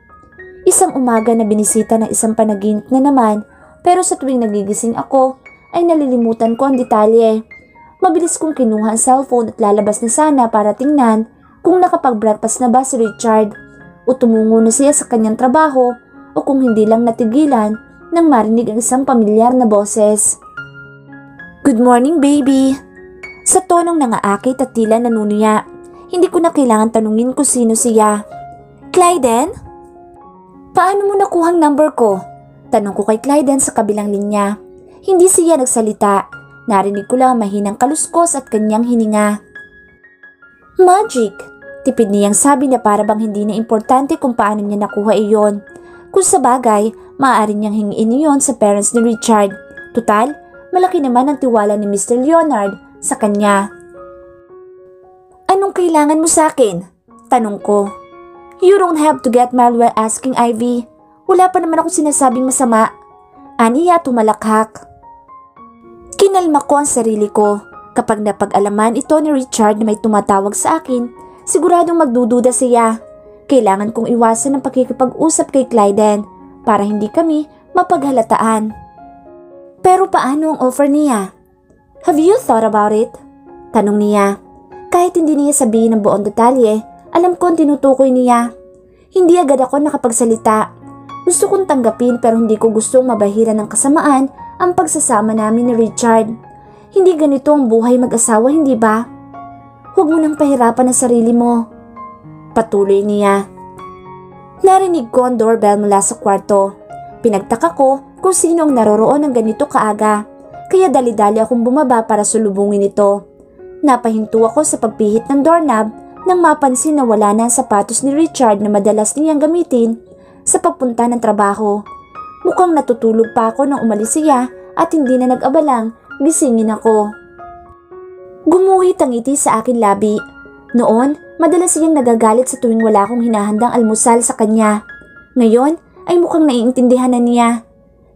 Isang umaga na binisita ng isang panaginip na naman pero sa tuwing nagigising ako ay nalilimutan ko ang detalye. Mabilis kong kinuha ang cellphone at lalabas na sana para tingnan kung nakapag-breakfast na ba si Richard o tumungo na siya sa kanyang trabaho o kung hindi lang natigilan nang marinig ang isang pamilyar na boses. "Good morning, baby." Sa tonong nangaakit at tila nanunuya, hindi ko na kailangan tanungin kung sino siya. "Clyden? Paano mo nakuha ang number ko?" Tanong ko kay Clyden sa kabilang linya. Hindi siya nagsalita. Narinig ko lang mahinang kaluskos at kanyang hininga. "Magic," tipid niyang sabi na para bang hindi na importante kung paano niya nakuha iyon. Kung sa bagay, maaari niyang hingin iyon sa parents ni Richard. Tutal, malaki naman ang tiwala ni Mr. Leonard sa kanya. "Anong kailangan mo sa akin?" Tanong ko. "You don't have to get mad while asking, Ivy. Wala pa naman ako sinasabing masama." Aniya tumalakhak. Kinalma ko ang sarili ko. Kapag napag-alaman ito ni Richard na may tumatawag sa akin, siguradong magdududa siya. Kailangan kong iwasan ang pakikipag-usap kay Clyden para hindi kami mapaghalataan. Pero paano ang offer niya? "Have you thought about it?" Tanong niya. Kahit hindi niya sabihin ng buong detalye, alam ko ang tinutukoy niya. Hindi agad ako nakapagsalita. Gusto kong tanggapin pero hindi ko gustong mabahiran ng kasamaan ang pagsasama namin ni Richard. Hindi ganito ang buhay mag-asawa, hindi ba? "Huwag mo nang pahirapan ang sarili mo." Patuloy niya. Narinig ko ang doorbell mula sa kwarto. Pinagtaka ko kung sino ang naroroon ng ganito kaaga, kaya dali-dali akong bumaba para sulubungin ito. Napahinto ako sa pagpihit ng doorknob nang mapansin na wala na ang sapatos ni Richard na madalas niyang gamitin sa pagpunta ng trabaho. Mukhang natutulog pa ako nang umalis siya at hindi na nag-abalang gisingin ako. Gumuhit ang ngiti sa akin labi. Noon, madalas siyang nagagalit sa tuwing wala akong hinahandang almusal sa kanya. Ngayon ay mukhang naiintindihan na niya.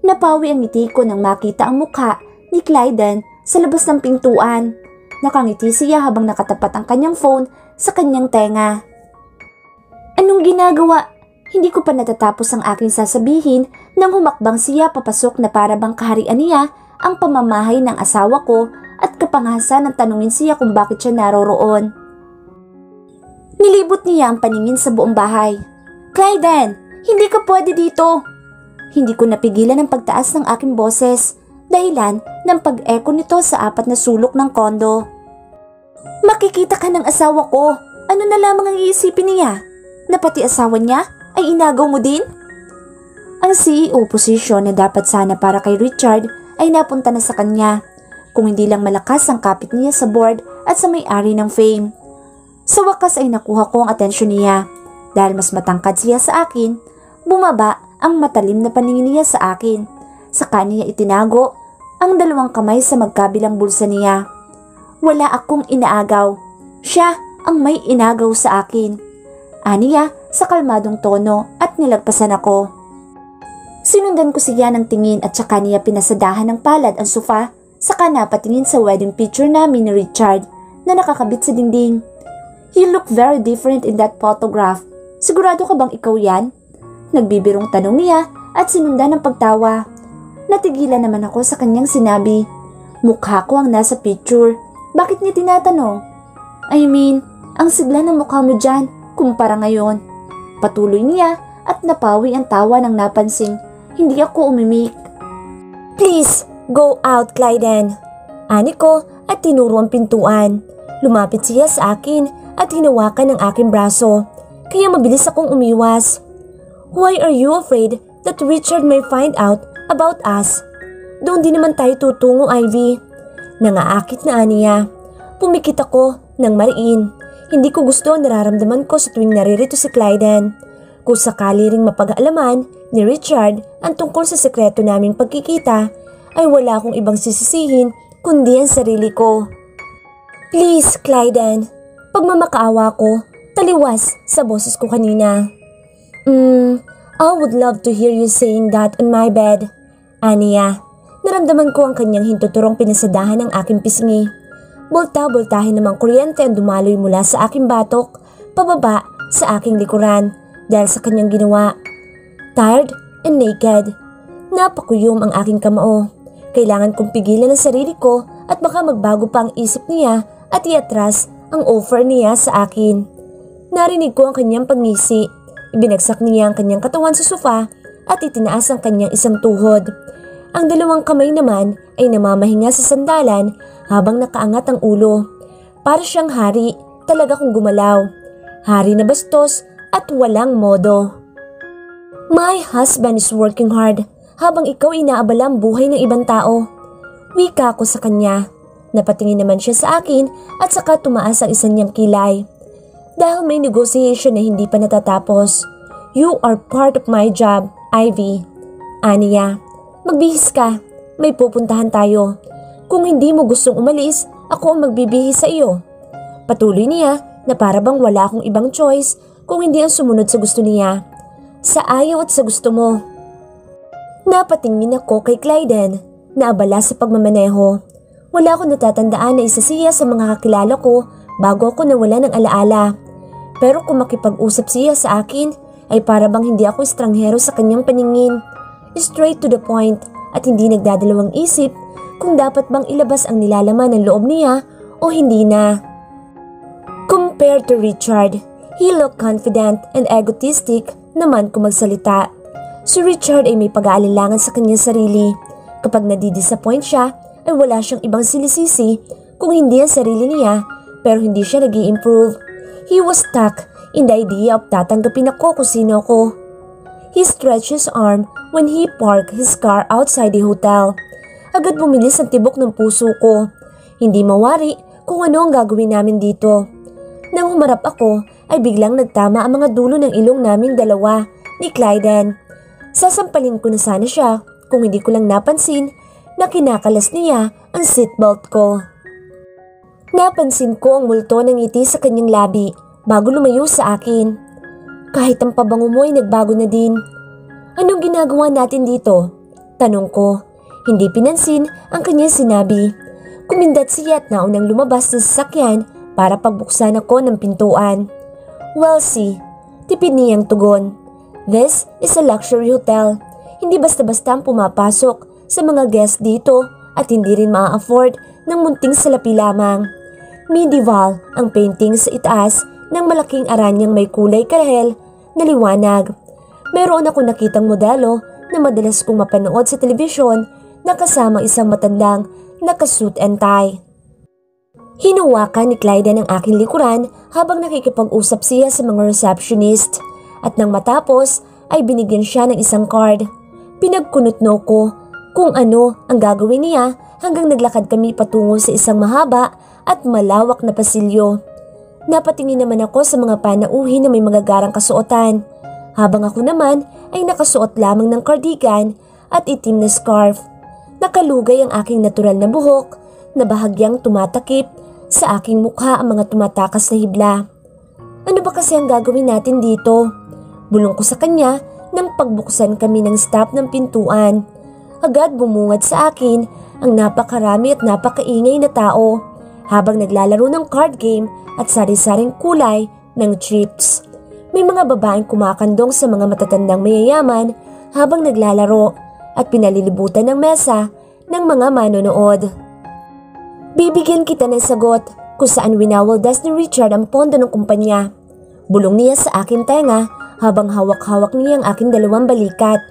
Napawi ang ngiti ko nang makita ang mukha ni Clyden sa labas ng pintuan. Nakangiti siya habang nakatapat ang kanyang phone sa kanyang tenga. Anong ginagawa? Hindi ko pa natatapos ang aking sasabihin nang humakbang siya papasok na para bang kaharian niya ang pamamahay ng asawa ko at kapangasan ng tanungin siya kung bakit siya naroroon. Nilibot niya ang paningin sa buong bahay. Clyden, hindi ka pwede dito. Hindi ko napigilan ang pagtaas ng aking boses, dahilan ng pag-echo nito sa 4 na sulok ng kondo. Makikita ka ng asawa ko. Ano na lamang ang iisipin niya? Na pati asawa niya ay inagaw mo din? Ang CEO position na dapat sana para kay Richard ay napunta na sa kanya, kung hindi lang malakas ang kapit niya sa board at sa may-ari ng Fame. Sa wakas ay nakuha ko ang atensyon niya. Dahil mas matangkad siya sa akin, bumaba ang matalim na paningin niya sa akin. Saka niya itinago ang 2 kamay sa magkabilang bulsa niya. Wala akong inaagaw. Siya ang may inagaw sa akin. Aniya sa kalmadong tono at nilagpasan ako. Sinundan ko siya ng tingin at saka niya pinasadahan ng palad ang sofa, saka napatingin sa wedding picture namin ni Richard na nakakabit sa dingding. You look very different in that photograph. Sigurado ka bang ikaw yan? Nagbibirong tanong niya at sinundan ng pagtawa. Natigilan naman ako sa kanyang sinabi. Mukha ko ang nasa picture. Bakit niya tinatanong? I mean, ang sigla ng mukha mo dyan kumpara ngayon. Patuloy niya at napawi ang tawa nang napansing hindi ako umimik. Please, go out, Clyden. Ani ko at tinuro ang pintuan. Lumapit siya sa akin at hinawakan ang aking braso, kaya mabilis akong umiwas. Why are you afraid that Richard may find out about us? Doon din naman tayo tutungo, Ivy. Nangaakit na aniya. Pumikit ako ng mariin. Hindi ko gusto ang nararamdaman ko sa tuwing naririto si Clyden. Kung sakali ring mapag-aalaman ni Richard ang tungkol sa sekreto naming pagkikita, ay wala akong ibang sisisihin kundi ang sarili ko. Please, Clyden. Pagmamakaawa ko, taliwas sa boses ko kanina. I would love to hear you saying that on my bed. Aniya, naramdaman ko ang kanyang hintuturong pinasadahan ng aking pisngi. Bulta-bultahin namang kuryente ang dumaloy mula sa aking batok, pababa sa aking likuran dahil sa kanyang ginawa. Tired and naked. Napakuyom ang aking kamao. Kailangan kong pigilan ang sarili ko at baka magbago pa ang isip niya at iatras ang offer niya sa akin. Narinig ko ang kanyang pangisi. Ibinagsak niya ang kanyang katawan sa sofa at itinaas ang kanyang isang tuhod. Ang 2 kamay naman ay namamahinga sa sandalan habang nakaangat ang ulo. Para siyang hari, talaga kung gumalaw. Hari na bastos at walang modo. My husband is working hard habang ikaw inaabala ang buhay ng ibang tao. Wika ko sa kanya. Napatingin naman siya sa akin at saka tumaas ang isa niyang kilay. Dahil may negotiation na hindi pa natatapos. You are part of my job, Ivy. Aniya, magbihis ka. May pupuntahan tayo. Kung hindi mo gustong umalis, ako ang magbibihis sa iyo. Patuloy niya na para bang wala akong ibang choice kung hindi ang sumunod sa gusto niya. Sa ayaw at sa gusto mo. Napatingin ako kay Clyden na abala sa pagmamaneho. Wala akong natatandaan na isa siya sa mga kakilala ko bago ako nawala ng alaala. Pero kung makipag-usap siya sa akin, ay para bang hindi ako estranghero sa kanyang paningin. Straight to the point at hindi nagdadalawang isip kung dapat bang ilabas ang nilalaman ng loob niya o hindi na. Compared to Richard, he looked confident and egotistic naman kung magsalita. Si Richard ay may pag-aalinlangan sa kanyang sarili. Kapag nadidisappoint siya, ay wala siyang ibang sinisisi kung hindi ang sarili niya, pero hindi siya nag-i-improve. He was stuck in the idea of tatanggapin ako kung sino ako. He stretched his arm when he parked his car outside the hotel. Agad bumilis ang tibok ng puso ko. Hindi mawari kung ano ang gagawin namin dito. Nang humarap ako ay biglang nagtama ang mga dulo ng ilong naming dalawa ni Clyden. Sasampalin ko na sana siya kung hindi ko lang napansin na kinakalas niya ang seatbelt ko. Napansin ko ang multo ng ngiti sa kanyang labi bago lumayo sa akin. Kahit ang pabango mo ay nagbago na din. Anong ginagawa natin dito? Tanong ko. Hindi pinansin ang kanyang sinabi. Kumindat siya at naunang lumabas ng sasakyan para pagbuksan ako ng pintuan. Well, see, tipid niyang tugon. This is a luxury hotel. Hindi basta-basta ang pumapasok sa mga guests dito at hindi rin maa-afford ng munting salapi lamang. Medieval ang painting sa itaas ng malaking aranyang may kulay karahel na liwanag. Meron ako nakitang modelo na madalas kong mapanood sa telebisyon na kasama isang matandang naka-suit and tie. Hinuwakan ni Clyden ang aking likuran habang nakikipag-usap siya sa mga receptionist at nang matapos ay binigyan siya ng isang card. Pinagkunotno ko kung ano ang gagawin niya hanggang naglakad kami patungo sa isang mahaba at malawak na pasilyo. Napatingin naman ako sa mga panauhin na may magagarang kasuotan, habang ako naman ay nakasuot lamang ng cardigan at itim na scarf. Nakalugay ang aking natural na buhok na bahagyang tumatakip sa aking mukha ang mga tumatakas na hibla. Ano ba kasi ang gagawin natin dito? Bulong ko sa kanya nang pagbuksan kami ng stop ng pintuan. Agad bumungad sa akin ang napakarami at napakaingay na tao habang naglalaro ng card game at sari-saring kulay ng chips. May mga babaeng kumakandong sa mga matatandang mayayaman habang naglalaro at pinalilibutan ng mesa ng mga manonood. Bibigyan kita ng sagot kung saan winawaldas ni Richard ang pondo ng kumpanya. Bulong niya sa akin tenga habang hawak-hawak niya ang aking dalawang balikat.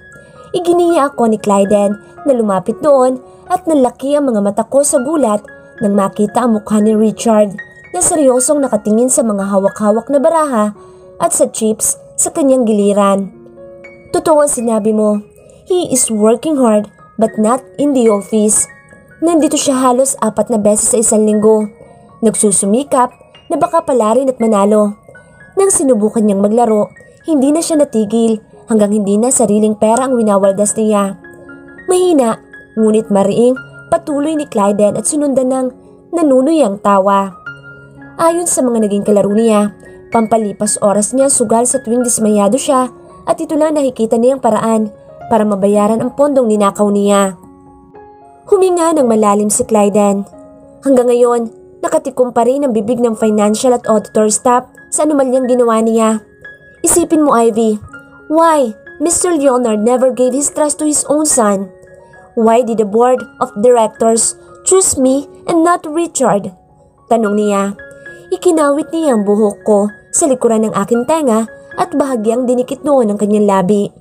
Iginiya ako ni Clyden na lumapit doon at nalaki ang mga mata ko sa gulat nang makita ang mukha ni Richard na seryosong nakatingin sa mga hawak-hawak na baraha at sa chips sa kanyang giliran. Totoo ang sinabi mo, he is working hard but not in the office. Nandito siya halos 4 na beses sa isang linggo. Nagsusumikap na baka palarin at manalo. Nang sinubukan niyang maglaro, hindi na siya natigil hanggang hindi na sariling pera ang winawaldas niya. Mahina, ngunit mariing patuloy ni Clyden at sinundan ng nanunuyang tawa. Ayon sa mga naging kalaro niya, pampalipas oras niya sugal sa tuwing dismayado siya at ito lang nakikita niyang paraan para mabayaran ang pondong ninakaw niya. Huminga ng malalim si Clyden. Hanggang ngayon, nakatikom pa rin ang bibig ng financial at auditor staff sa anumalyang ginawa niya. Isipin mo, Ivy, why Mr. Leonard never gave his trust to his own son? Why did the board of directors choose me and not Richard? Tanong niya. Ikinawit niya ang buhok ko sa likuran ng aking tenga at bahagyang dinikit noon ang kanyang labi,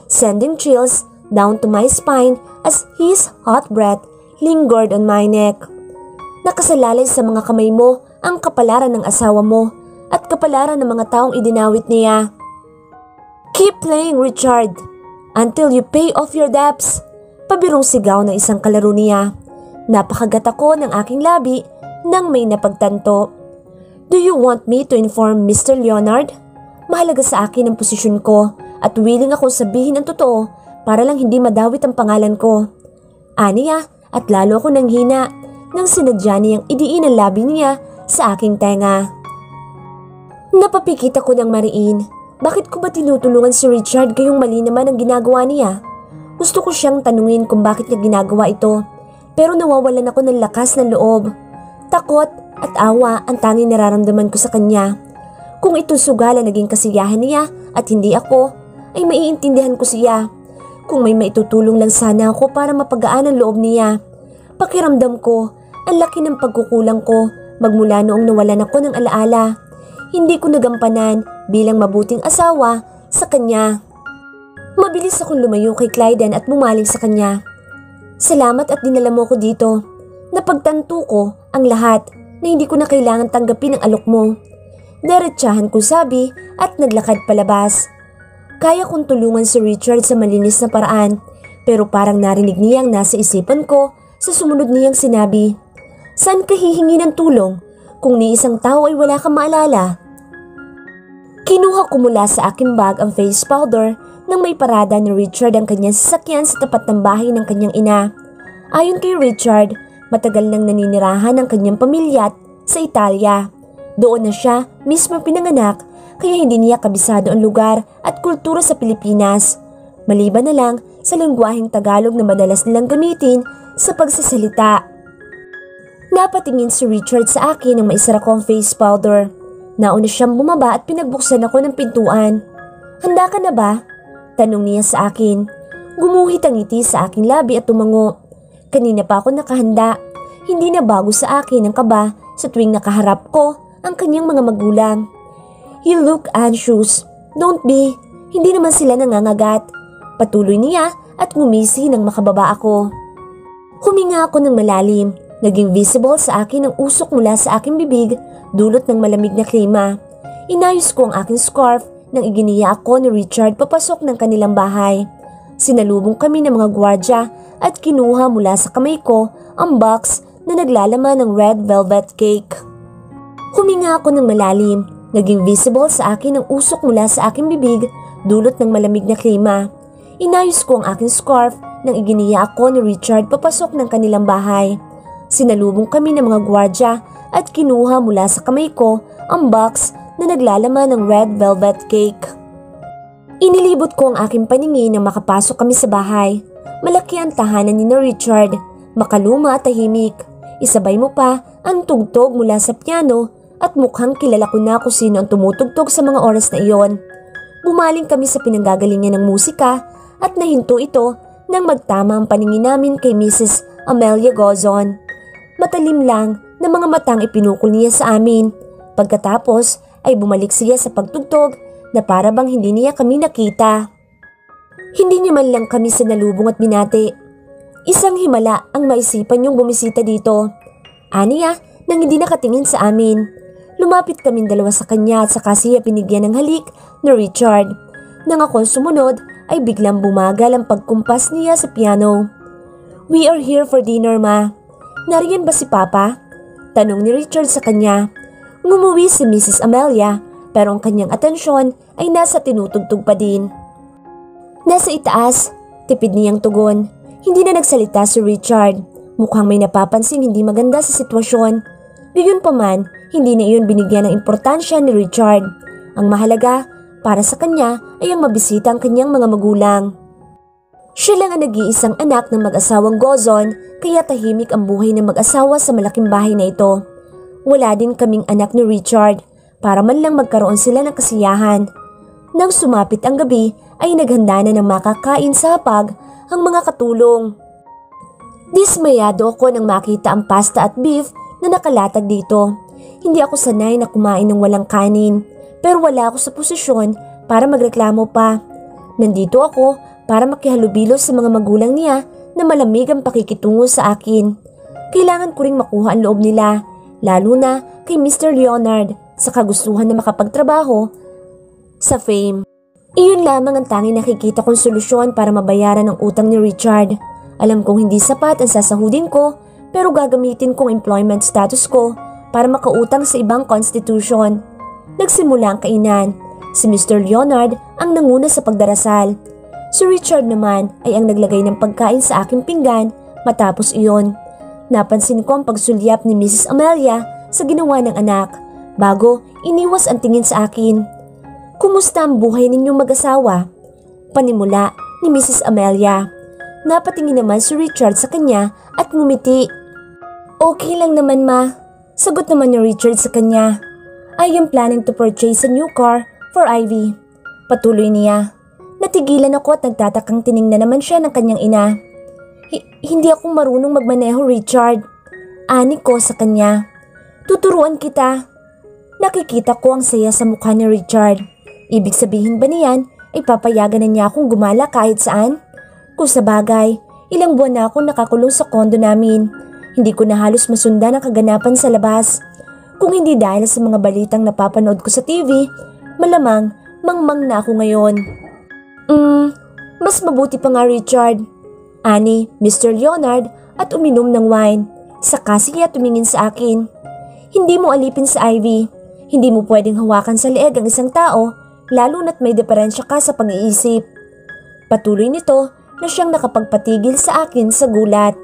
sending chills down to my spine as his hot breath lingered on my neck. Nakasalalay sa mga kamay mo ang kapalaran ng asawa mo at kapalaran ng mga taong idinawit niya. Keep playing, Richard, until you pay off your debts. Pabirong sigaw ng isang kalaro niya. Napakagat ako ng aking labi nang may napagtanto. Do you want me to inform Mr. Leonard? Mahalaga sa akin ang posisyon ko at willing akong sabihin ang totoo para lang hindi madawit ang pangalan ko. Aniya at lalo ako nang hina nang sinadya niyang idiin ang labi niya sa aking tenga. Napapikit ako ng mariin. Bakit ko ba tinutulungan si Richard gayong mali naman ang ginagawa niya? Gusto ko siyang tanungin kung bakit niya ginagawa ito pero nawawalan ako ng lakas ng loob. Takot at awa ang tanging nararamdaman ko sa kanya. Kung itong sugal ang naging kasiyahan niya at hindi ako, ay maiintindihan ko siya. Kung may maitutulong lang sana ako para mapagaan ang loob niya. Pakiramdam ko, ang laki ng pagkukulang ko magmula noong nawalan ako ng alaala. Hindi ko nagampanan bilang mabuting asawa sa kanya. Mabilis akong lumayo kay Clyden at bumaling sa kanya. Salamat at dinala mo ko dito. Napagtanto ko ang lahat na hindi ko na kailangan tanggapin ang alok mo. Diretsahan ko sabi at naglakad palabas. Kaya kong tulungan si Richard sa malinis na paraan pero parang narinig niyang nasa isipan ko sa sumunod niyang sinabi. Saan ka hihingi ng tulong kung ni isang tao ay wala kang maalala. Kinuha ko mula sa aking bag ang face powder nang may parada ni Richard ang kanyang sasakyan sa tapat ng bahay ng kanyang ina. Ayon kay Richard, matagal nang naninirahan ang kanyang pamilya sa Italia. Doon na siya mismo pinanganak kaya hindi niya kabisado ang lugar at kultura sa Pilipinas. Maliban na lang sa lengguwaheng Tagalog na madalas nilang gamitin sa pagsasalita. Napatingin si Richard sa akin nang maisara ko ang face powder. Nauna siyang bumaba at pinagbuksan ako ng pintuan. "Handa ka na ba?" Tanong niya sa akin. Gumuhit ang ngiti sa aking labi at tumango. Kanina pa ako nakahanda. Hindi na bago sa akin ang kaba sa tuwing nakaharap ko ang kanyang mga magulang. "You look anxious." "Don't be. Hindi naman sila nangangagat." Patuloy niya at ngumisi nang makababa ako. Huminga ako ng malalim. Naging visible sa akin ang usok mula sa aking bibig dulot ng malamig na klima. Inayos ko ang aking scarf nang iginiya ako ni Richard papasok ng kanilang bahay. Sinalubong kami ng mga gwardya at kinuha mula sa kamay ko ang box na naglalaman ng red velvet cake. Huminga ako ng malalim. Naging visible sa akin ang usok mula sa aking bibig dulot ng malamig na klima. Inayos ko ang aking scarf nang iginiya ako ni Richard papasok ng kanilang bahay. Sinalubong kami ng mga gwardya at kinuha mula sa kamay ko ang box na naglalaman ng red velvet cake. Inilibot ko ang aking paningin nang makapasok kami sa bahay. Malaki ang tahanan ni Richard, makaluma at tahimik. Isabay mo pa ang tugtog mula sa piano at mukhang kilala ko na kung sino ang tumutugtog sa mga oras na iyon. Bumaling kami sa pinanggagalingan ng musika at nahinto ito nang magtama ang paningin namin kay Mrs. Amelia Gozon. Matalim lang na mga matang ipinukol niya sa amin. Pagkatapos ay bumalik siya sa pagtugtog na para bang hindi niya kami nakita. Hindi niya man lang kami sinalubong at binati. Isang himala ang maisipan niyong bumisita dito. Aniya nang hindi nakatingin sa amin. Lumapit kaming dalawa sa kanya at saka siya pinigyan ng halik ni Richard. Nang ako sumunod ay biglang bumagal ang pagkumpas niya sa piano. "We are here for dinner, ma." "Nariyan ba si Papa?" Tanong ni Richard sa kanya. Ngumuwi si Mrs. Amelia pero ang kanyang atensyon ay nasa tinutugtog pa din. "Nasa itaas," tipid niyang tugon. Hindi na nagsalita si Richard. Mukhang may napapansing hindi maganda sa sitwasyon. Gayunpaman, hindi na iyon binigyan ng importansya ni Richard. Ang mahalaga para sa kanya ay ang mabisita ang kanyang mga magulang. Siya lang ang nag-iisang anak ng mag-asawang Gozon kaya tahimik ang buhay ng mag-asawa sa malaking bahay na ito. Wala din kaming anak ni Richard para man lang magkaroon sila ng kasiyahan. Nang sumapit ang gabi ay naghanda na ng makakain sa hapag ang mga katulong. Dismayado ako nang makita ang pasta at beef na nakalatag dito. Hindi ako sanay na kumain ng walang kanin pero wala ako sa posisyon para magreklamo pa. Nandito ako para makihalubilo sa mga magulang niya na malamig ang pakikitungo sa akin. Kailangan ko ring makuha ang loob nila, lalo na kay Mr. Leonard sa kagustuhan na makapagtrabaho sa Fame. Iyon lamang ang tanging nakikita kong solusyon para mabayaran ang utang ni Richard. Alam kong hindi sapat ang sasahudin ko pero gagamitin kong employment status ko para makautang sa ibang constitution. Nagsimula ang kainan. Si Mr. Leonard ang nanguna sa pagdarasal. Si Richard naman ay ang naglagay ng pagkain sa aking pinggan matapos iyon. Napansin ko ang pagsulyap ni Mrs. Amelia sa ginawa ng anak bago iniwas ang tingin sa akin. "Kumusta ang buhay ninyong mag-asawa?" Panimula ni Mrs. Amelia. Napatingin naman si Richard sa kanya at ngumiti. "Okay lang naman, ma." Sagot naman ni Richard sa kanya. "I am planning to purchase a new car for Ivy." Patuloy niya. Natigilan ako at nagtatakang tiningnan naman siya ng kanyang ina. Hindi ako marunong magmaneho, Richard." Ani ko sa kanya. "Tuturuan kita." Nakikita ko ang saya sa mukha ni Richard. Ibig sabihin ba niyan ay papayagan na niya akong gumala kahit saan? Kung sa bagay, ilang buwan na akong nakakulong sa kondo namin. Hindi ko na halos masundan ang kaganapan sa labas. Kung hindi dahil sa mga balitang napapanood ko sa TV, malamang mangmang na ako ngayon. Mas mabuti pa nga, Richard." Ani, Mr. Leonard at uminom ng wine. Saka siya tumingin sa akin. Hindi mo alipin sa Ivy. Hindi mo pwedeng hawakan sa leeg ang isang tao, lalo na't may diferensya ka sa pag-iisip. Patuloy nito na siyang nakapagpatigil sa akin sa gulat.